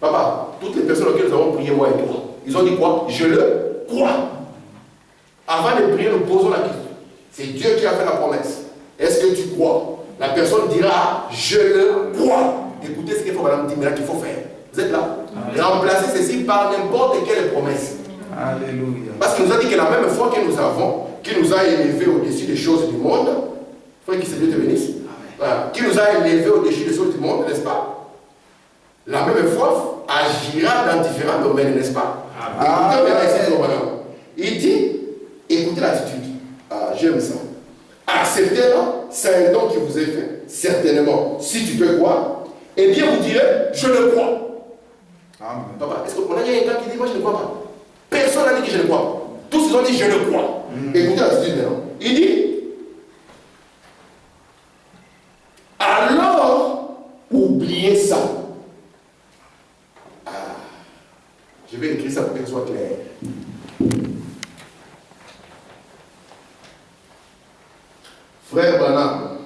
Papa, toutes les personnes auxquelles nous avons prié, moi et toi, ils ont dit quoi? Je le crois. Avant de prier, nous posons la question. C'est Dieu qui a fait la promesse. Est-ce que tu crois? La personne dira, je le crois. Écoutez ce qu'il faut, madame, dire qu'il faut faire. Vous êtes là? Amen. Remplacez ceci par n'importe quelle promesse. Alléluia. Parce qu'il nous a dit que la même foi que nous avons, qui nous a élevés au-dessus des choses du monde, frère qui Dieu te bénisse, qui nous a élevés au-dessus des choses du monde, n'est-ce pas? La même foi agira dans différents domaines, n'est-ce pas? Il dit, écoutez l'attitude. J'aime ça. Acceptez-la, c'est un don qui vous est fait. Certainement, si tu peux croire, eh bien vous direz, je le crois. Amen. Papa, est-ce qu'on a un gars qui dit, moi je ne crois pas? Personne n'a dit que je ne crois pas. Tous ils ont dit, je le crois. Écoutez l'attitude maintenant. Il dit, alors, oubliez ça. Je vais écrire ça pour que ce soit clair. Frère Branham,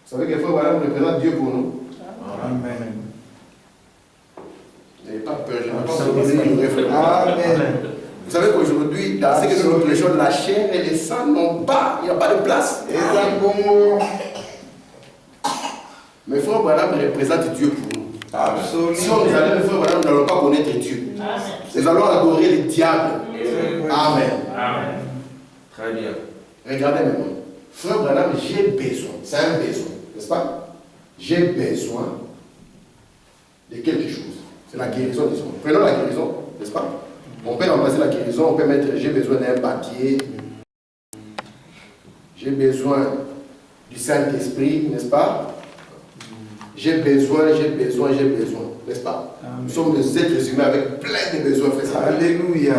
vous savez que Frère Branham représente Dieu pour nous. Amen. N'ayez pas peur, je n'ai pas besoin. Amen. Vous savez qu'aujourd'hui, dans ce que nous prêchons, la chair et le sang n'ont pas, il n'y a pas de place. Mais Frère Branham représente Dieu pour nous. Absolument. Si on nous allait le Frère Branham, nous n'allons pas connaître Dieu. Amen. Nous allons adorer le diable. Amen. Amen. Très bien. Regardez maintenant. Frère Branham, j'ai besoin. C'est un besoin, n'est-ce pas? J'ai besoin de quelque chose. C'est la guérison, disons. Prenons la guérison, n'est-ce pas? On peut remplacer la guérison, on peut mettre j'ai besoin d'un papier. J'ai besoin du Saint-Esprit, n'est-ce pas? J'ai besoin, n'est-ce pas? Amen. Nous sommes des êtres humains avec plein de besoins, frère. Alléluia.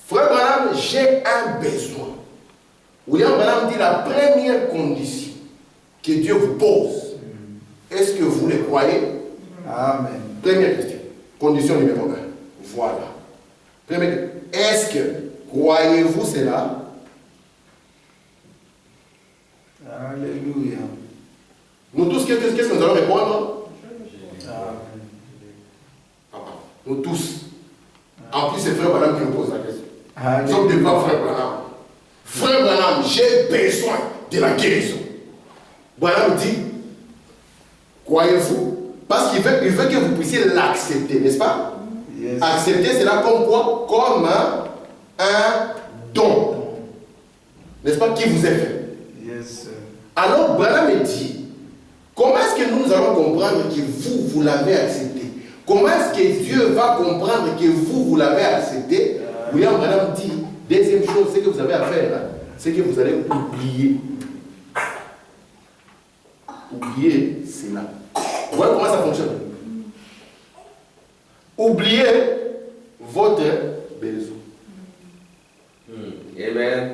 Frère Branham, j'ai un besoin. William Branham dit la première condition que Dieu vous pose. Est-ce que vous le croyez? Amen. Première question. Condition numéro 1. Voilà. Première. Est-ce que, croyez-vous cela? Alléluia. Nous tous, qu'est-ce que nous allons répondre? Amen. Nous tous. En plus, c'est Frère Branham qui nous pose la question. Alléluia. Nous sommes des grands Frère Branham. Frère Branham, j'ai besoin de la guérison. Branham dit, croyez-vous? Parce qu'il veut que vous puissiez l'accepter, n'est-ce pas? Yes. Accepter, c'est là comme quoi? Comme un don. N'est-ce pas? Qui vous est fait. Yes. Alors, Branham dit, comment est-ce que nous allons comprendre que vous l'avez accepté? Comment est-ce que Dieu va comprendre que vous l'avez accepté? William Branham dit, deuxième chose, c'est que vous avez à faire, là, c'est que vous allez oublier. Oublier cela. Vous voyez comment ça fonctionne? Oubliez votre besoin. Amen.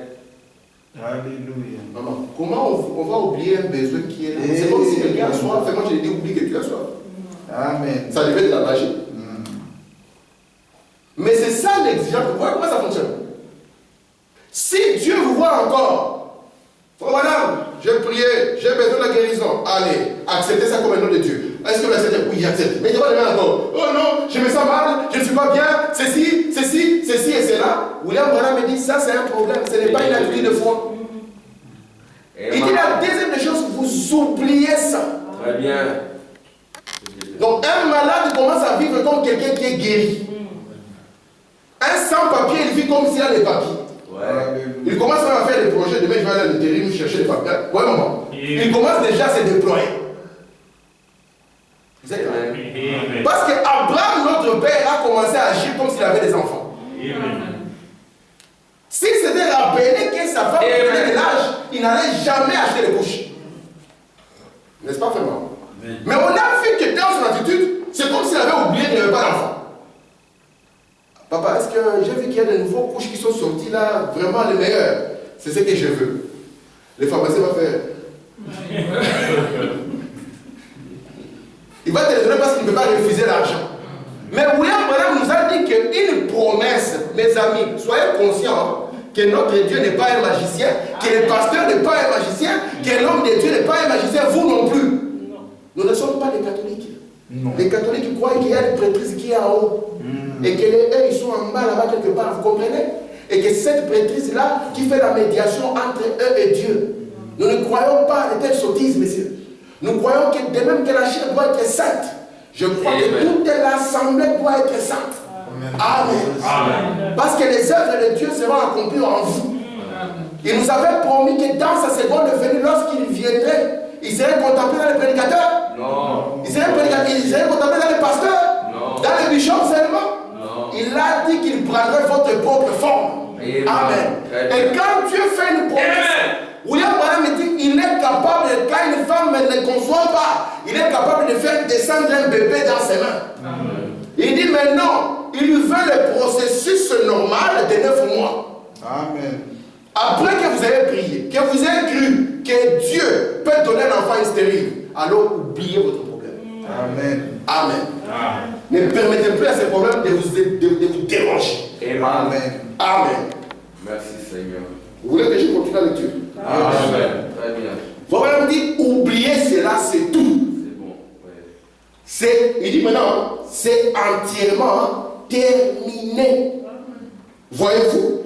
Alléluia. Maman, comment on va oublier un besoin qui est là? C'est comme si quelqu'un a soif. Moi, je l'ai dit, oublie que tu as soif. Amen. Ça devait être la magie. Mais c'est ça l'exigence. Vous voyez comment ça fonctionne? Si Dieu vous voit encore, voilà, j'ai prié, j'ai besoin de la guérison. Allez, acceptez ça comme un nom de Dieu. Est-ce que vous l'acceptez? Oui, acceptez. Mais il va demain encore. Oh non, je me sens mal, je ne suis pas bien, ceci et cela. William Branham me dit, ça c'est un problème, ce n'est pas une attitude de foi. Il dit la deuxième des choses, vous oubliez ça. Très bien. Donc un malade commence à vivre comme quelqu'un qui est guéri. Un sans-papier, il vit comme s'il a des papiers. Ouais. Il commence à faire des projets. Demain, je vais aller à l'intérim chercher les papiers. Ouais, maman. Il commence déjà à se déployer. Vous êtes là? Parce qu'Abraham, notre père, a commencé à agir comme s'il avait des enfants. S'il s'était rappelé que sa femme avait de l'âge, il n'allait jamais acheter les couches. N'est-ce pas, vraiment? Mais on a vu que dans son attitude, c'est comme s'il avait oublié qu'il n'avait pas d'enfant. Papa, est-ce que j'ai vu qu'il y a de nouveaux couches qui sont sorties là, vraiment les meilleurs? C'est ce que je veux. Le pharmacien va faire. Il va te le donner parce qu'il ne peut pas refuser l'argent. Mais William Branham nous a dit qu'une promesse, mes amis, soyez conscients que notre Dieu n'est pas un magicien, que le pasteur n'est pas un magicien, que l'homme de Dieu n'est pas un magicien, vous non plus. Nous ne sommes pas des catholiques. Non. Les catholiques croient qu'il y a une prêtrise qui est en haut. Et que eux, ils sont en bas là-bas quelque part, vous comprenez? Et que cette prêtrise-là qui fait la médiation entre eux et Dieu. Nous ne croyons pas à de telles sottises, messieurs. Nous croyons que de même que la chair doit être sainte, je crois que toute l'assemblée doit être sainte. Amen. Amen. Parce que les œuvres de Dieu seront accomplies en vous. Il nous avait promis que dans sa seconde venue, lorsqu'il viendrait, il serait contemplé dans les prédicateurs. Non. Il serait contemplé dans les pasteurs. Non. Dans les bishops seulement. Non. Il a dit qu'il prendrait votre propre forme. Amen. Amen. Et quand Dieu fait une promesse, William Branham dit qu'il est capable, quand une femme ne conçoit pas, il est capable de faire descendre un bébé dans ses mains. Amen. Il dit maintenant, il veut le processus normal de 9 mois. Amen. Après que vous avez prié, que vous avez cru que Dieu peut donner un enfant stérile, alors oubliez votre problème. Amen. Amen. Amen. Ne permettez plus à ces problèmes de vous déranger. Amen. Amen. Merci Seigneur. Vous voulez que je continue la lecture? Amen. Très bien. Voilà, il dit, oubliez cela, c'est tout. C'est bon. Ouais. Il dit maintenant, c'est entièrement terminé. Voyez-vous,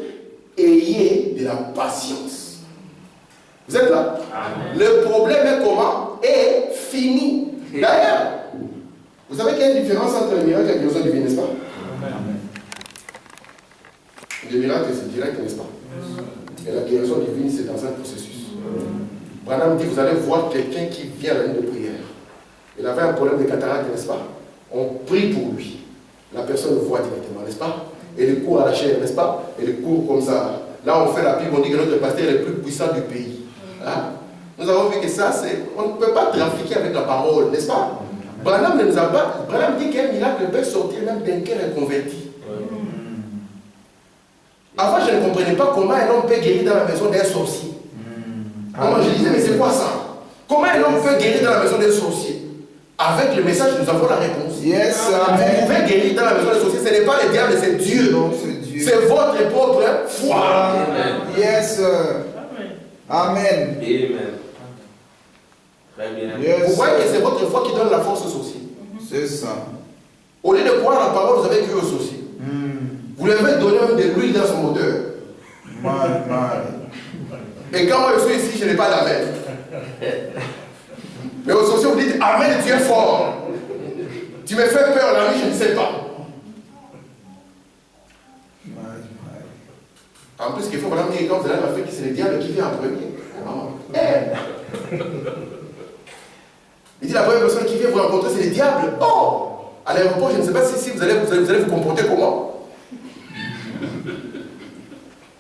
ayez de la patience. Vous êtes là? Amen. Le problème est comment? Est fini. D'ailleurs, vous savez qu'il y a une différence entre le miracle et la guérison divine, n'est-ce pas? Amen. Le miracle, c'est direct, n'est-ce pas? Et la guérison divine, c'est dans un processus. Branham dit, vous allez voir quelqu'un qui vient à la nuit de prière. Il avait un problème de cataracte, n'est-ce pas? On prie pour lui. La personne le voit directement, n'est-ce pas? Et il court à la chair, n'est-ce pas? Et il court comme ça. Là, on fait la Bible, on dit que notre pasteur est le plus puissant du pays. Hein? Nous avons vu que ça, c'est... On ne peut pas trafiquer avec la parole, n'est-ce pas? Branham ne nous a pas... Branham dit qu'un miracle peut sortir même d'un cœur converti. Avant, je ne comprenais pas comment un homme peut guérir dans la maison d'un sorcier. Comment je disais, mais c'est quoi ça? Comment un homme peut guérir dans la maison d'un sorcier? Avec le message, nous avons la réponse. Yes, Vous amen. pouvez guérir dans la maison des sorciers. Ce n'est pas le diable, c'est Dieu. Non, c'est Dieu. C'est votre propre foi. Yes, sir. Amen. Amen. Très bien. Yes, Vous voyez que sir. c'est votre foi qui donne la force aux sorciers. C'est ça. Au lieu de croire la parole, vous avez cru aux sorciers. Vous lui avez donné même de l'huile dans son moteur. Mal. Et quand moi je suis ici, je n'ai pas d'amen. Mais aux sorciers, vous dites amen, tu es fort. Tu me fais peur la nuit, je ne sais pas. En plus, qu'il faut vraiment dire quand vous allez à l'Afrique, c'est le diable qui vient en premier. Il dit la première personne qui vient vous rencontrer, c'est le diable. Oh! À l'aéroport, je ne sais pas si vous allez vous comporter comment.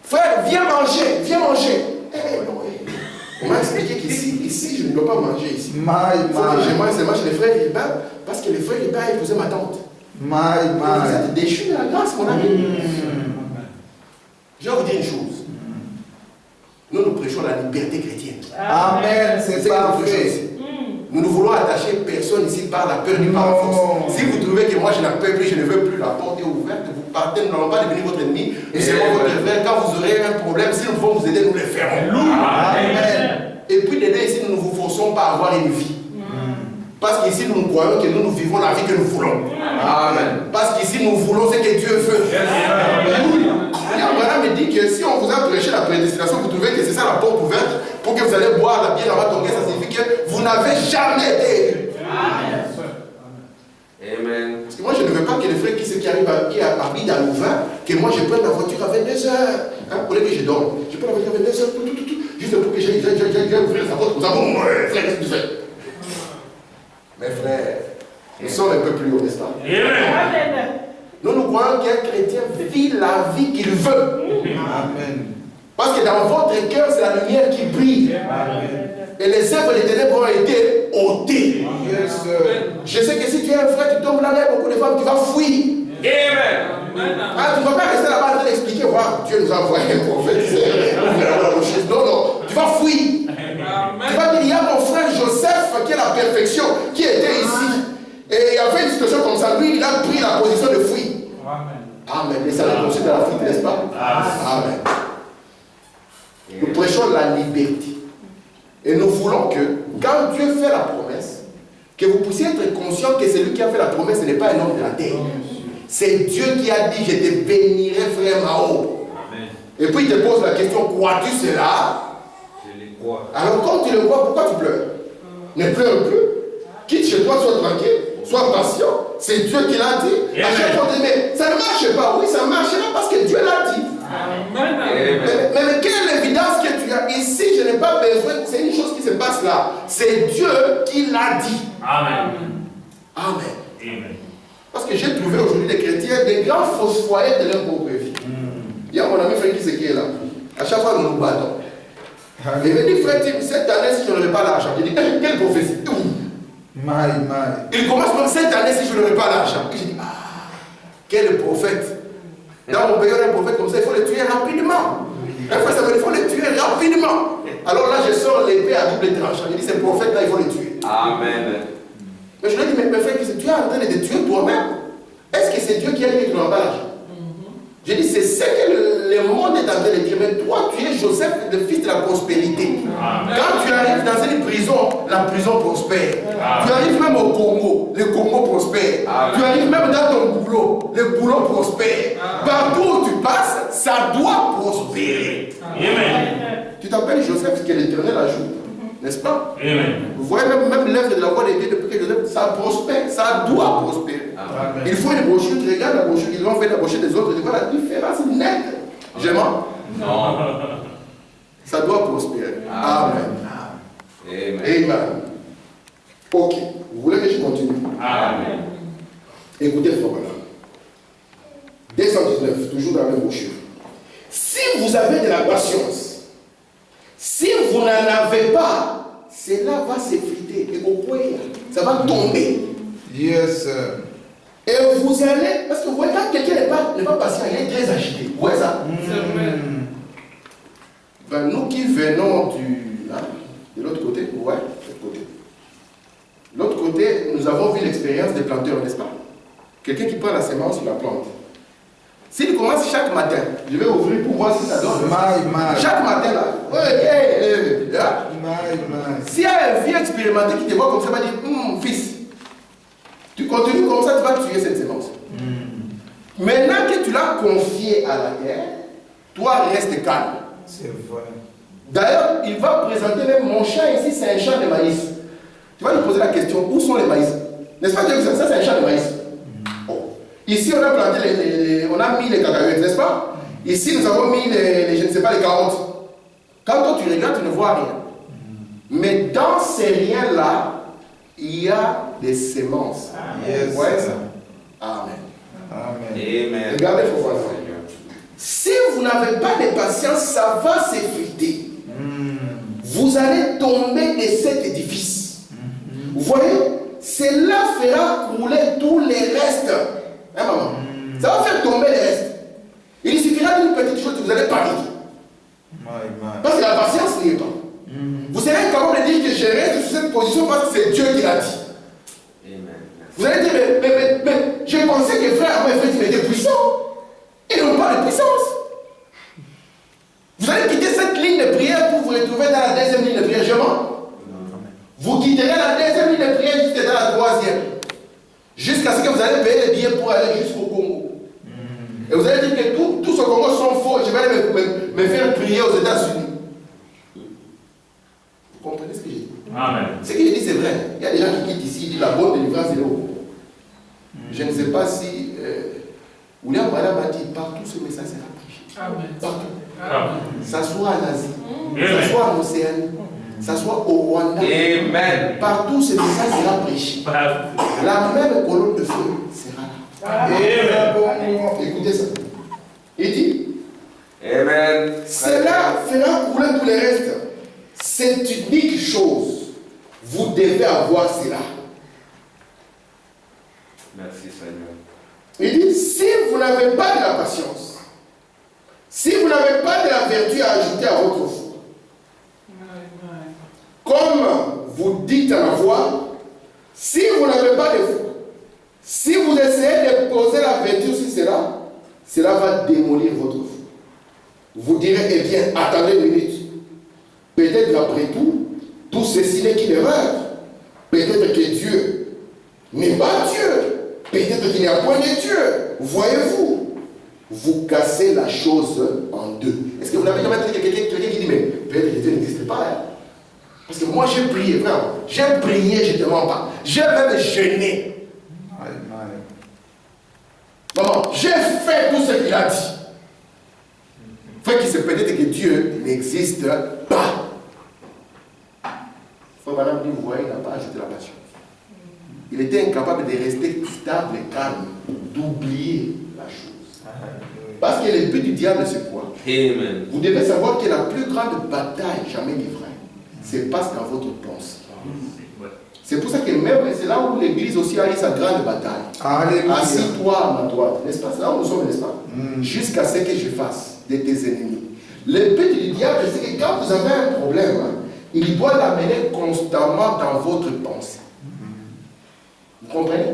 Frère, viens manger, viens manger. On m'a expliqué qu'ici, je ne dois pas manger ici. Je mange seulement chez les frères Ribin, parce que les frères Ribin épousaient ma tante. Vous êtes déchus de la grâce, mon ami. Je vais vous dire une chose. Nous prêchons la liberté chrétienne. Amen, c'est parfait. Nous ne voulons attacher personne ici par la peur ni par la force. Si vous trouvez que moi je n'en peux plus, je ne veux plus, la porte est ouverte, vous partez, nous n'allons pas devenir votre ennemi. Et c'est votre frère, quand vous aurez un problème, si nous pouvons vous aider, nous le ferons. Amen. Et puis d'aider ici, nous ne vous forçons pas à avoir une vie. Parce qu'ici, nous croyons que nous vivons la vie que nous voulons. Amen. Parce qu'ici, nous voulons ce que Dieu veut. Voilà me dit que si on vous a prêché la prédestination, vous trouvez que c'est ça la porte ouverte pour que vous allez boire la bière avant de ça signifie que vous n'avez jamais été élu. Amen. Parce que moi, je ne veux pas que les frères qui arrivent qui habitent à Louvain, que moi je prenne la voiture à 22h. Pour que je dorme. Je prends la voiture à 22h, juste pour que j'aille ouvrir sa porte. Nous avons, frère, qu'est-ce que tu fais? Mes frères, nous sommes un peu plus hauts, n'est-ce pas? Nous croyons qu'un chrétien vit la vie qu'il veut. Amen. Parce que dans votre cœur, c'est la lumière qui brille. Amen. Et les œuvres des ténèbres ont été ôtées. Yes, sir. Je sais que si tu es un frère, tu tombes là, il y a beaucoup de femmes, tu vas fuir. Amen. Ah, tu ne vas pas rester là-bas en train d'expliquer, voilà, Dieu nous a envoyé un prophète. Non, non, tu vas fuir. Tu vas dire, il y a mon frère Joseph qui est la perfection, qui était ici. Et il y avait une situation comme ça, lui, il a pris la position de fuir. Amen. Et ça l'a conçu dans la fuite, n'est-ce pas? Amen. Nous prêchons la liberté. Et nous voulons que, quand Dieu fait la promesse, que vous puissiez être conscient que celui qui a fait la promesse, ce n'est pas un homme de la terre. C'est Dieu qui a dit, je te bénirai, frère Mao. Et puis il te pose la question, crois-tu cela? Je les crois. Alors quand tu le crois, pourquoi tu pleures? Ne pleure plus. Quitte chez toi, sois tranquille, sois patient. C'est Dieu qui l'a dit. À chaque fois, mais ça ne marche pas. Oui, ça marche pas parce que Dieu l'a dit. Mais quelle est l'évidence que tu as? Ici, je n'ai pas besoin. C'est une chose qui se passe là. C'est Dieu qui l'a dit. Amen. Parce que j'ai trouvé aujourd'hui des chrétiens, des grands fossoyeurs de leur propre vie. Il y a mon ami frère qui est là. À chaque fois, nous nous battons. Il me dit, frère Tim, cette année, si je n'aurais pas l'argent, je dis, quelle prophétie? Il commence même cette année, si je n'aurais pas l'argent. Je dis, quel prophète? Dans mon pays, un prophète comme ça, il faut le tuer rapidement. Un frère, ça veut dire, il faut le tuer rapidement. Alors là, je sors l'épée à double tranchant. Je dis, ce prophète-là, il faut le tuer. Amen. Mais je lui ai dit, mais frère, tu es en train de te tuer toi-même. Est-ce que c'est Dieu qui a dit que tu n'auras pas l'argent? J'ai dit, c'est ce que le monde est en train de dire. Mais toi, tu es Joseph, le fils de la prospérité. Amen. Quand tu arrives dans une prison, la prison prospère. Amen. Tu arrives même au Congo, le Congo prospère. Amen. Tu arrives même dans ton boulot, le boulot prospère. Amen. Partout où tu passes, ça doit prospérer. Amen. Tu t'appelles Joseph, que l'Éternel ajoute. N'est-ce pas? Amen. Vous voyez même l'œuvre de la voix de Dieu depuis que Joseph, ça prospère, ça doit prospérer. Amen. Il faut une brochure, tu regardes la brochure, ils ont fait la brochure des autres, tu vois la différence nette. Je mens? Non. Ça doit prospérer. Amen. Amen. Amen. Ok. Vous voulez que je continue? Amen. Écoutez, frère, voilà. 219, toujours dans la même brochure. Si vous avez de la patience, si vous n'en avez pas, cela va s'effriter. Et au point, ça va tomber. Yes. Et vous allez, parce que vous voyez, quand quelqu'un n'est pas patient, il est très agité. Vous voyez ça? C'est vrai. Ben, nous qui venons de l'autre côté, ouais, de l'autre côté. L'autre côté, côté, nous avons vu l'expérience des planteurs, n'est-ce pas? Quelqu'un qui prend la semence, la plante. S'il commence chaque matin, je vais ouvrir pour voir si ça donne. Chaque matin, là. S'il y a un vieux expérimenté qui te voit comme ça, il va dire, fils, tu continues comme ça, tu vas tuer cette semence. Maintenant que tu l'as confié à la terre, toi, reste calme. C'est vrai. D'ailleurs, il va présenter même mon champ ici, c'est un champ de maïs. Tu vas lui poser la question, où sont les maïs? N'est-ce pas que ça c'est un champ de maïs? Oh. Ici, on a planté on a mis les cacahuètes, n'est-ce pas? Ici, nous avons mis je ne sais pas, les carottes. Quand toi tu regardes, tu ne vois rien. Mais dans ces riens-là, il y a des semences. Yes. Ouais, ça. Amen. Amen. Regardez, il faut voir ça. Si vous n'avez pas de patience, ça va s'effriter. Vous allez tomber de cet édifice. Vous voyez, cela fera couler tous les restes. Hein, maman? Ça va faire tomber les restes. Il suffira d'une petite chose que vous allez paniquer. Parce que la patience n'y est pas. Vous serez incapable de dire que je reste sur cette position parce que c'est Dieu qui l'a dit. Vous allez dire, mais je pensais que frère, moi, frère, il était puissant. Ils n'ont pas de puissance. Vous allez quitter cette ligne de prière pour vous retrouver dans la deuxième ligne de prière. Je mens. Vous quitterez la deuxième ligne de prière jusqu'à la troisième. Jusqu'à ce que vous allez payer les billets pour aller jusqu'au Congo. Et vous allez dire que tous ce Congo sont faux. Je vais aller me faire prier aux États-Unis. Vous comprenez ce que j'ai dit? Amen. Ce que j'ai dit, c'est vrai. Il y a des gens qui quittent ici, ils disent la bonne délivrance est là au Congo. Je ne sais pas si William Branham a dit partout ce message sera prêché. Partout. Ça soit en Asie, ça soit en Océanie, ça soit au Rwanda. Amen. Partout ce message sera prêché. La même colonne de feu sera là. Amen. Écoutez ça. Il dit Amen. cela fera couler tous les restes. C'est unique chose. Vous devez avoir cela. Merci Seigneur. Il dit, si vous n'avez pas de la patience, si vous n'avez pas de la vertu à ajouter à votre foi, comme vous dites à la foi, si vous n'avez pas de foi, si vous essayez de poser la vertu sur cela, cela va démolir votre foi. Vous direz, eh bien, attendez une minute. Peut-être après tout ceci n'est qu'une erreur. Peut-être que Dieu n'est pas Dieu. Peut-être qu'il n'y a point de Dieu. Voyez-vous, vous cassez la chose en deux. Est-ce que vous n'avez jamais entendu quelqu'un qui dit, mais peut-être que Dieu n'existe pas, hein? Parce que moi j'ai prié, vraiment. J'ai prié, je ne te mens pas. J'ai même jeûné. Maman, j'ai fait tout ce qu'il a dit. Fait qu'il se peut-être que Dieu n'existe pas. Frère Madame dit, vous voyez, il n'a pas ajouté la patience. Il était incapable de rester stable et calme, d'oublier la chose. Parce que le but du diable, c'est quoi? Amen. Vous devez savoir que la plus grande bataille jamais livrée, c'est passe dans votre pensée. C'est pour ça que même, c'est là où l'église aussi a eu sa grande bataille. Assis-toi à ma droite, n'est-ce pas? C'est là où nous sommes, n'est-ce pas? Jusqu'à ce que je fasse de tes ennemis. Le but du diable, c'est que quand vous avez un problème, il doit l'amener constamment dans votre pensée. Vous comprenez?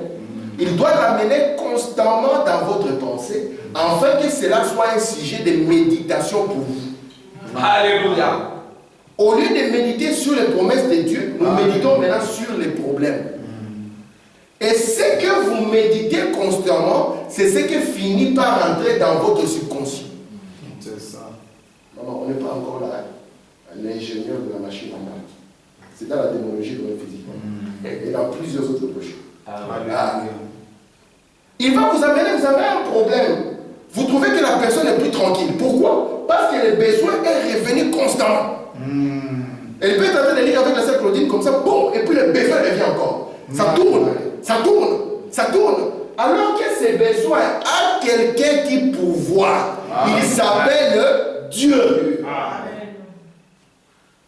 Il doit l'amener constamment dans votre pensée, afin que cela soit un sujet de méditation pour vous. Alléluia. Au lieu de méditer sur les promesses de Dieu, nous méditons maintenant sur les problèmes. Et ce que vous méditez constamment, c'est ce qui finit par rentrer dans votre subconscient. C'est ça. Non, on n'est pas encore là. L'ingénieur de la machine en maths. C'est dans la démonologie de la physique. Et dans plusieurs autres choses. Il va vous amener, vous avez un problème. Vous trouvez que la personne est plus tranquille. Pourquoi? Parce que le besoin est revenu constamment. Elle peut être en train de lire avec la sœur Claudine comme ça, boum, et puis le besoin revient encore. Ça tourne, ça tourne, ça tourne. Alors que ce besoin a quelqu'un qui pourvoit. Il s'appelle Dieu.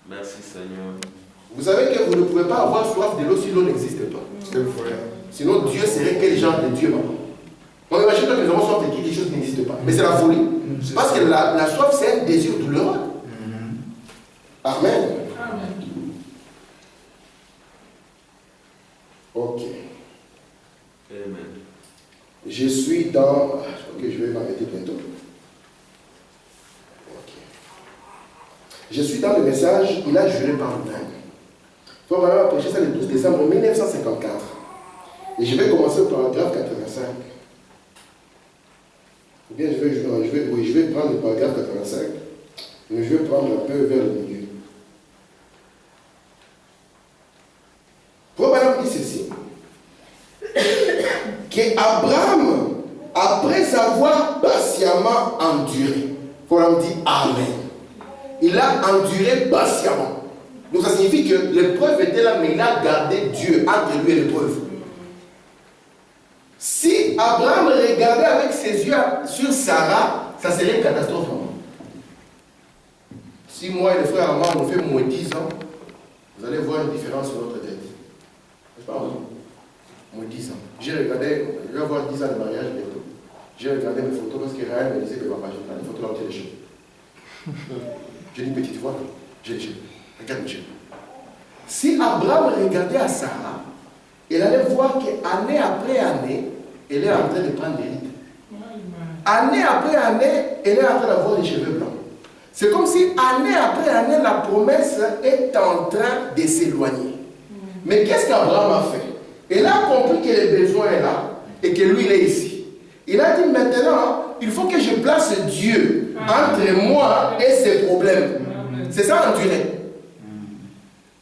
Merci Seigneur. Vous savez que vous ne pouvez pas avoir soif de l'eau si l'eau n'existe pas. C'est vrai. Sinon Dieu serait quel genre de Dieu, maman? On imagine que nous avons soif de quelque chose qui n'existe pas. Mais c'est la folie. Parce que la soif, c'est un désir douloureux. Amen. Ok. Amen. Je suis dans... Je crois que je vais m'arrêter bientôt. Ok. Je suis dans le message, il a juré par lui-même. Frère Branham a prêché ça le 12 décembre 1954. Et je vais commencer au paragraphe 85. Ou bien je vais prendre le paragraphe 85, mais je vais prendre un peu vers le milieu. Frère Branham dit ceci. Qu'Abraham, après avoir patiemment enduré, Frère dit Amen. Il a enduré patiemment. Donc ça signifie que l'épreuve était là, mais il a gardé Dieu entre lui et l'épreuve. Si Abraham regardait avec ses yeux sur Sarah, ça serait une catastrophe. Si moi et le frère Amand on fait moins 10 ans, vous allez voir une différence sur notre tête. N'est-ce pas? Moins 10 ans. J'ai regardé, je vais avoir 10 ans de mariage bientôt. J'ai regardé mes photos parce que Ryan me disait que papa, j'ai des photos là où j'ai les cheveux. J'ai dit petite voix, j'ai les cheveux. Regarde mes cheveux. Si Abraham regardait à Sarah, il allait voir qu'année après année, elle est en train de prendre des rides. Année après année, elle est en train d'avoir les cheveux blancs. C'est comme si année après année, la promesse est en train de s'éloigner. Mais qu'est-ce qu'Abraham a fait? Il a compris que le besoin est là et que lui, il est ici. Il a dit maintenant, il faut que je place Dieu entre moi et ses problèmes. C'est ça l'endurer.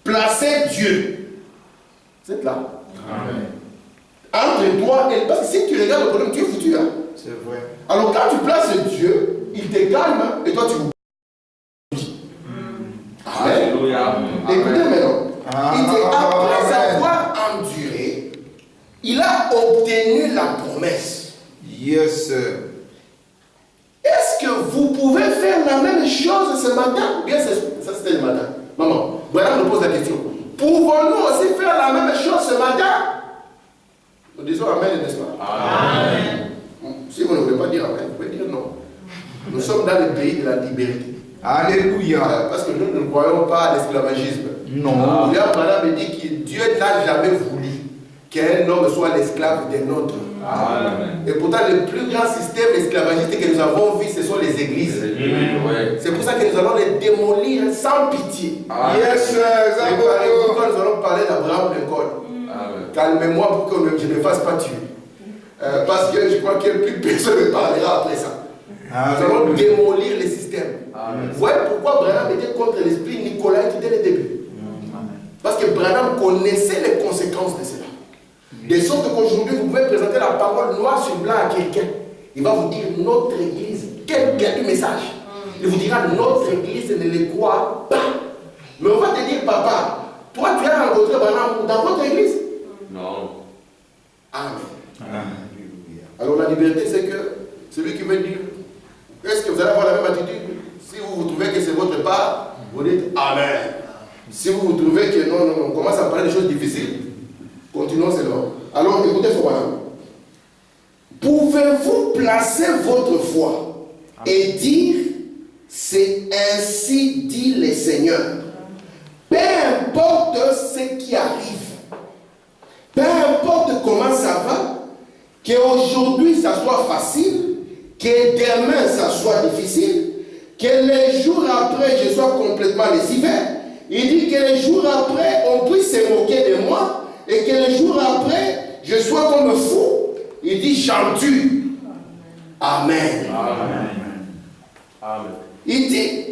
Placer Dieu. Vous êtes là? Amen. Entre toi et... Parce que si tu regardes le problème, tu es foutu. Hein? C'est vrai. Alors quand tu places Dieu, il te calme et toi tu oublies. Amen. Alléluia. Écoutez maintenant. Il dit, après Amen. avoir enduré, il a obtenu la promesse. Yes, sir. Est-ce que vous pouvez faire la même chose ce matin? Ou bien ça c'était le matin? Maman, Branham nous pose la question. Pouvons-nous aussi faire la même chose ce matin? Nous disons Amen, n'est-ce pas? Amen. Si vous ne voulez pas dire Amen, vous pouvez dire non. Nous sommes dans le pays de la liberté. Alléluia. Parce que nous ne croyons pas à l'esclavagisme. Non. William Branham dit que Dieu n'a jamais voulu qu'un homme soit l'esclave d'un autre. Amen. Et pourtant, le plus grand système esclavagiste que nous avons vu, ce sont les églises. C'est pour ça que nous allons les démolir sans pitié. Yes, sir. Préparez-vous quand nous allons parler d'Abraham Lincoln. Amen. Calmez-moi pour que je ne me fasse pas tuer. Parce que je crois que plus personne ne parlera après ça. Nous allons démolir les systèmes. Amen. Vous voyez pourquoi Branham était contre l'esprit nicolaïte dès le début? Parce que Branham connaissait les conséquences de cela. De sorte qu'aujourd'hui, vous pouvez présenter la parole noir sur blanc à quelqu'un. Il va vous dire notre église, quel du message. Il vous dira notre église ne le croit pas. Mais on va te dire, papa, toi tu as rencontré Branham dans votre église? Non. Amen. Alors la liberté, c'est que celui qui veut dire, est-ce que vous allez avoir la même attitude? Si vous trouvez que c'est votre part, vous dites Amen. Si vous trouvez que non, on commence à parler des choses difficiles, continuons seulement. Alors écoutez, Branham. Pouvez-vous placer votre foi et dire, c'est ainsi dit le Seigneur. Peu importe ce qui arrive, peu importe comment ça va, qu'aujourd'hui ça soit facile, que demain ça soit difficile, que les jours après je sois complètement lessivé. Il dit que les jours après on puisse se moquer de moi et que les jours après je sois comme fou. Il dit j'en tue. Amen. Amen. Amen. Il dit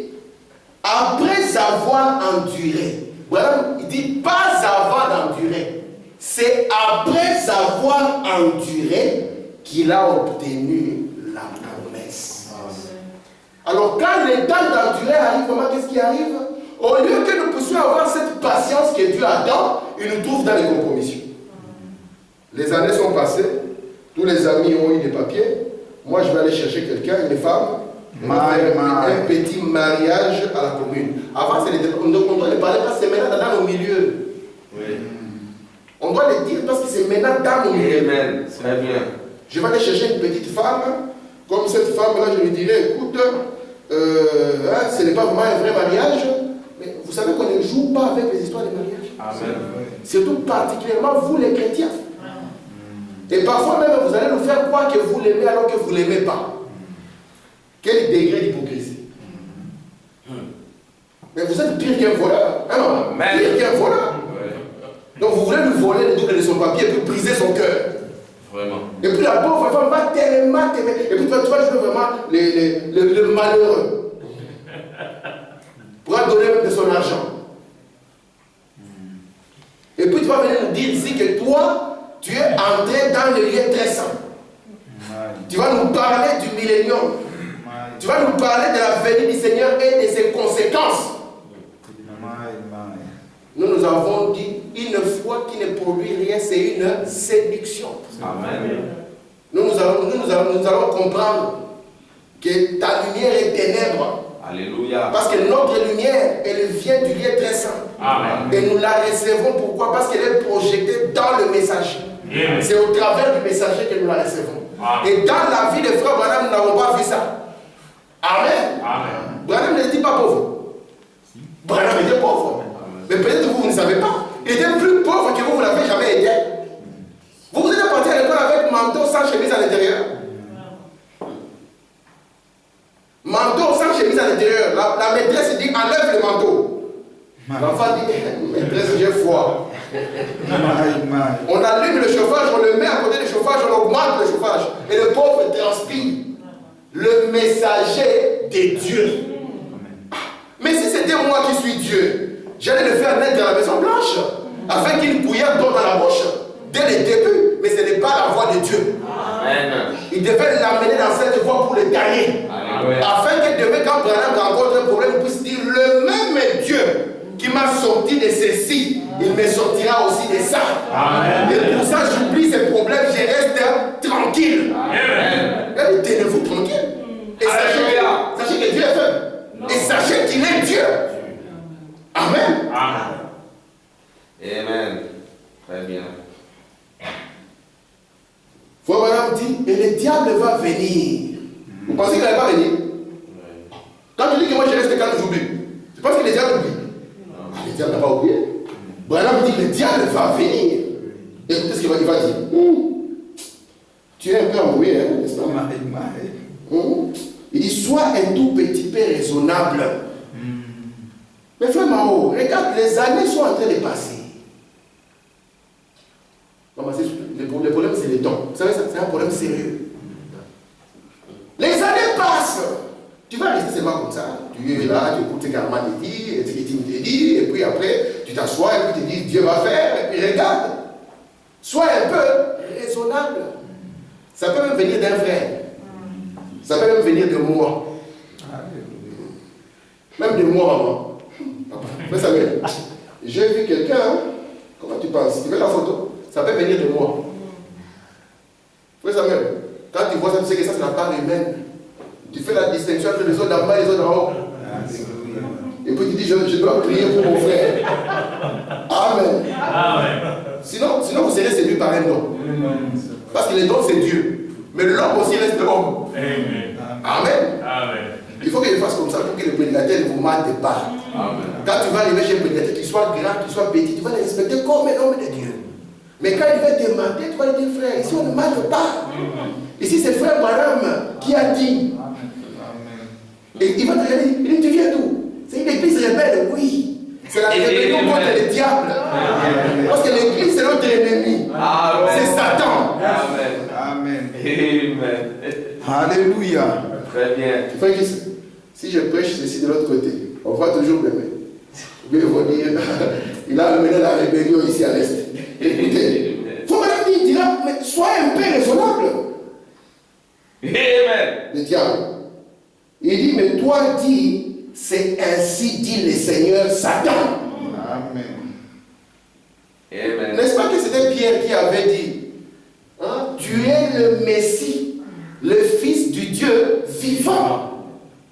après avoir enduré. Voilà, il dit pas avant d'endurer. C'est après avoir enduré qu'il a obtenu la promesse. Alors quand le temps d'endurer arrive, comment qu'est-ce qui arrive? Au lieu que nous puissions avoir cette patience que Dieu attend, il nous trouve dans les compromissions. Les années sont passées, tous les amis ont eu des papiers. Moi je vais aller chercher quelqu'un, une femme. On va faire un petit mariage à la commune. Avant, on doit ne parler pas, c'est maintenant dans nos milieux. Oui. On doit le dire parce que c'est maintenant dans nos milieux. Amen. Très bien. Je vais aller chercher une petite femme. Comme cette femme-là, je lui dirai, écoute, ce n'est pas vraiment un vrai mariage. Mais vous savez qu'on ne joue pas avec les histoires de mariage. Amen. Surtout particulièrement vous les chrétiens. Et parfois même vous allez nous faire croire que vous l'aimez alors que vous ne l'aimez pas. Quel degré d'hypocrisie. Mais vous êtes pire qu'un voleur. Hein? Pire qu'un voleur. Donc vous voulez lui voler les doubles de son papier et puis briser son cœur. Vraiment. Et puis la pauvre femme va tellement t'aimer. Et puis tu vas jouer vraiment le malheureux. Pour donner même de son argent. Et puis tu vas venir nous dire ici que toi, tu es entré dans le lieu très saint. Tu vas nous parler du millénium. Tu vas nous parler de la venue du Seigneur et de ses conséquences. Nous avons dit, une foi qui ne produit rien, c'est une séduction. Amen. Nous allons comprendre que ta lumière est ténèbre. Alléluia. Parce que notre lumière, elle vient du lieu très saint. Amen. Et nous la recevons. Pourquoi? Parce qu'elle est projetée dans le messager. Amen. C'est au travers du messager que nous la recevons. Amen. Et dans la vie de frère Branham, nous n'avons pas vu ça. Amen. Amen. Branham ne dit pas pauvre. Branham était pauvre. Mais peut-être que vous ne savez pas. Il était plus pauvre que vous, vous n'avez jamais été. Vous êtes parti à l'école avec manteau sans chemise à l'intérieur. Manteau sans chemise à l'intérieur. La maîtresse dit enlève le manteau. L'enfant dit maîtresse, j'ai froid. On allume le chauffage, on le met à côté du chauffage, on augmente le chauffage. Et le pauvre transpire. Le messager de Dieu. Mais si c'était moi qui suis Dieu, j'allais le faire naître dans la Maison Blanche, afin qu'une cuillère tombe dans la bouche dès le début. Mais ce n'est pas la voix de Dieu. Amen. Il devait l'amener dans cette voie pour le gagner. Alléluia. Afin que demain, quand Branham rencontre un problème, il puisse dire le même Dieu qui m'a sorti de ceci, il me sortira aussi de ça. Amen. Et pour ça, j'oublie ces problèmes, je reste tranquille. Amen. Et tenez-vous tranquille. Et sachez que Dieu est faible. Et sachez qu'il est Dieu. Amen. Amen. Très bien. Frère Branham dit, et le diable va venir. Vous pensez qu'il n'allait pas venir? Quand tu dis que moi je reste calme, j'oublie. Tu penses que le diable oublie? Le diable n'a pas oublié. Branham dit, le diable va venir. Écoutez ce qu'il va dire. Tu es un peu embrouillé, hein, n'est-ce pas? Il dit, sois un tout petit peu raisonnable. Mais frère Mao, regarde, les années sont en train de passer. Le problème, c'est le temps. Vous savez, c'est un problème sérieux. Les années passent. Tu vas rester seulement comme ça. Tu es là, tu écoutes ce qu'Armand te dit, et ce qu'il te dit, et puis après, tu t'assois, et puis tu dis, Dieu va faire, et puis regarde. Sois un peu raisonnable. Ça peut même venir d'un frère. Ça peut même venir de moi. Même de moi, maman. Mais Samuel, j'ai vu quelqu'un, hein? Comment tu penses? Tu veux la photo? Ça peut venir de moi. Frère Samuel, quand tu vois ça, tu sais que ça, c'est la part humaine. Tu fais la distinction entre les autres d'en bas et les autres d'en haut. Et puis tu dis, je dois prier pour mon frère. Amen. Sinon, vous serez séduit par un homme. Parce que les dons, c'est Dieu. Mais l'homme aussi reste homme. Amen. Il faut qu'il fasse comme ça pour que le prédicateur ne vous mate pas. Amen. Quand tu vas arriver chez le prédicateur, qu'il soit grand, qu'il soit petit, tu vas le respecter comme un homme de Dieu. Mais quand il va te mater, tu vas lui dire, frère, ici on ne mate pas. Ici c'est frère Branham qui a dit. Et il va te dire, il dit, tu viens d'où? C'est une église rebelle, oui. C'est la rébellion contre le diable. Parce que l'église c'est notre ennemi. C'est Satan. Amen. Amen. Alléluia. Très bien. Frère, si je prêche ceci de l'autre côté, on va toujours m'aimer. Ils vont dire, il a amené la rébellion ici à l'est. Écoutez, il faut maintenant dire, mais sois un peu raisonnable. Amen. Le diable. Il dit, mais toi dis, c'est ainsi dit le Seigneur Satan. Amen. Amen. N'est-ce pas que c'était Pierre qui avait dit, hein, tu es le Messie, le Fils du Dieu vivant.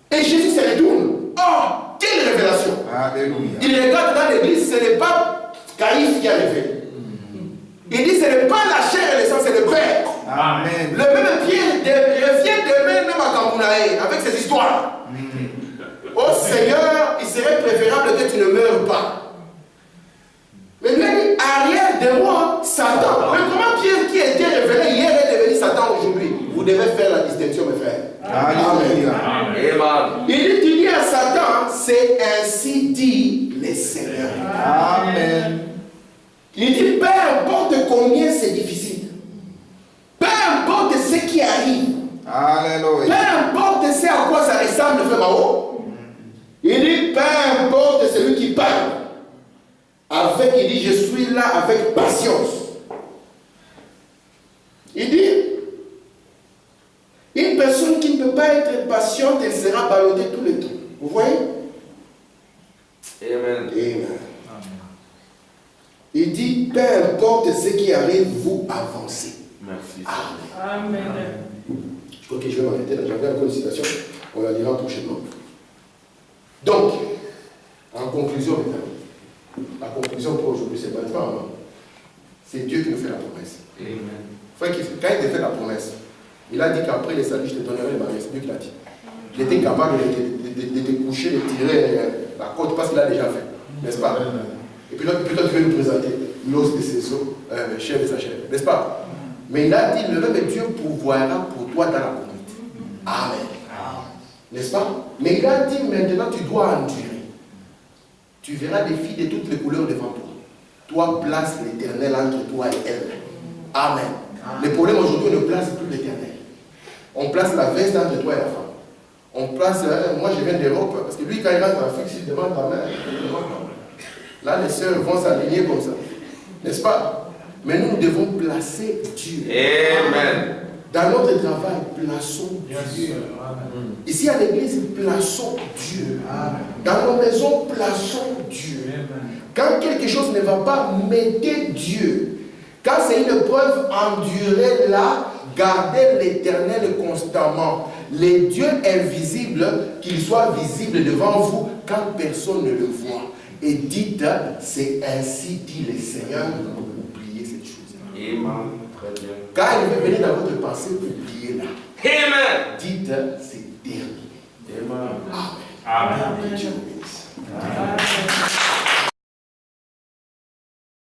Et Jésus se retourne. Oh, quelle révélation. Alléluia. Il regarde dans l'église, ce n'est pas Caïphe qui a révélé. Il dit, ce n'est pas la chair et le sang, c'est le Père. Amen. Le même Pierre revient demain même à Kamounaï avec ses histoires. Oh Seigneur, il serait préférable que tu ne meurs pas. Mais de moi, Satan. Mais comment Pierre qui était révélé hier est devenu Satan aujourd'hui? Vous devez faire la distinction, mes frères. Alléluia. Amen. Il dit à Satan, c'est ainsi dit le Seigneur. Amen. Il dit, peu importe combien c'est difficile, peu importe ce qui arrive, peu Alléluia. importe ce à quoi ça ressemble, frère Mao, il dit, peu importe celui qui parle, il dit, je suis là avec patience. Il dit, une personne qui ne peut pas être patiente, elle sera ballottée tout le temps. Vous voyez? Amen. Amen. Il dit, peu importe ce qui arrive, vous avancez. Merci. Amen. Je crois que je vais m'arrêter là. J'avais encore une citation. On la lira prochainement. Donc, en conclusion, mesdames, la conclusion pour aujourd'hui, c'est maintenant, c'est Dieu qui nous fait la promesse. Amen. Frère, quand il te fait la promesse, il a dit qu'après les saluts, je te donnerai les mariés. C'est Dieu qui l'a dit. Il était capable de te coucher, de tirer la côte parce qu'il a déjà fait. N'est-ce pas? Et puis là, plutôt tu veux nous présenter l'os de ses os, chair de sa chair. N'est-ce pas? Mais il a dit, le même Dieu pourvoira pour toi dans la communauté. Amen. N'est-ce pas? Mais il a dit, maintenant tu dois endurer. Tu verras des filles de toutes les couleurs devant toi. Toi, place l'Éternel entre toi et elle. Amen. Le problème aujourd'hui, on ne place plus l'Éternel. On place la veste entre toi et la femme. On place, moi je viens d'Europe, parce que lui quand il rentre en fixe, il demande ta main. Là, les sœurs vont s'aligner comme ça. N'est-ce pas? Mais nous devons placer Dieu. Amen. Dans notre travail, plaçons Dieu. Ici à l'église, plaçons Dieu. Dans nos maisons, plaçons Dieu. Quand quelque chose ne va pas, mettez Dieu. Quand c'est une preuve, endurez-la, gardez l'Éternel constamment. Les dieux invisibles, qu'ils soient visibles devant vous quand personne ne le voit. Et dites, c'est ainsi dit le Seigneur, oubliez cette chose. Amen. Très bien. Quand il veut venir dans votre pensée, oubliez-la. Amen. Dites, c'est terminé. Amen. Amen. Amen. Dieu vous bénisse.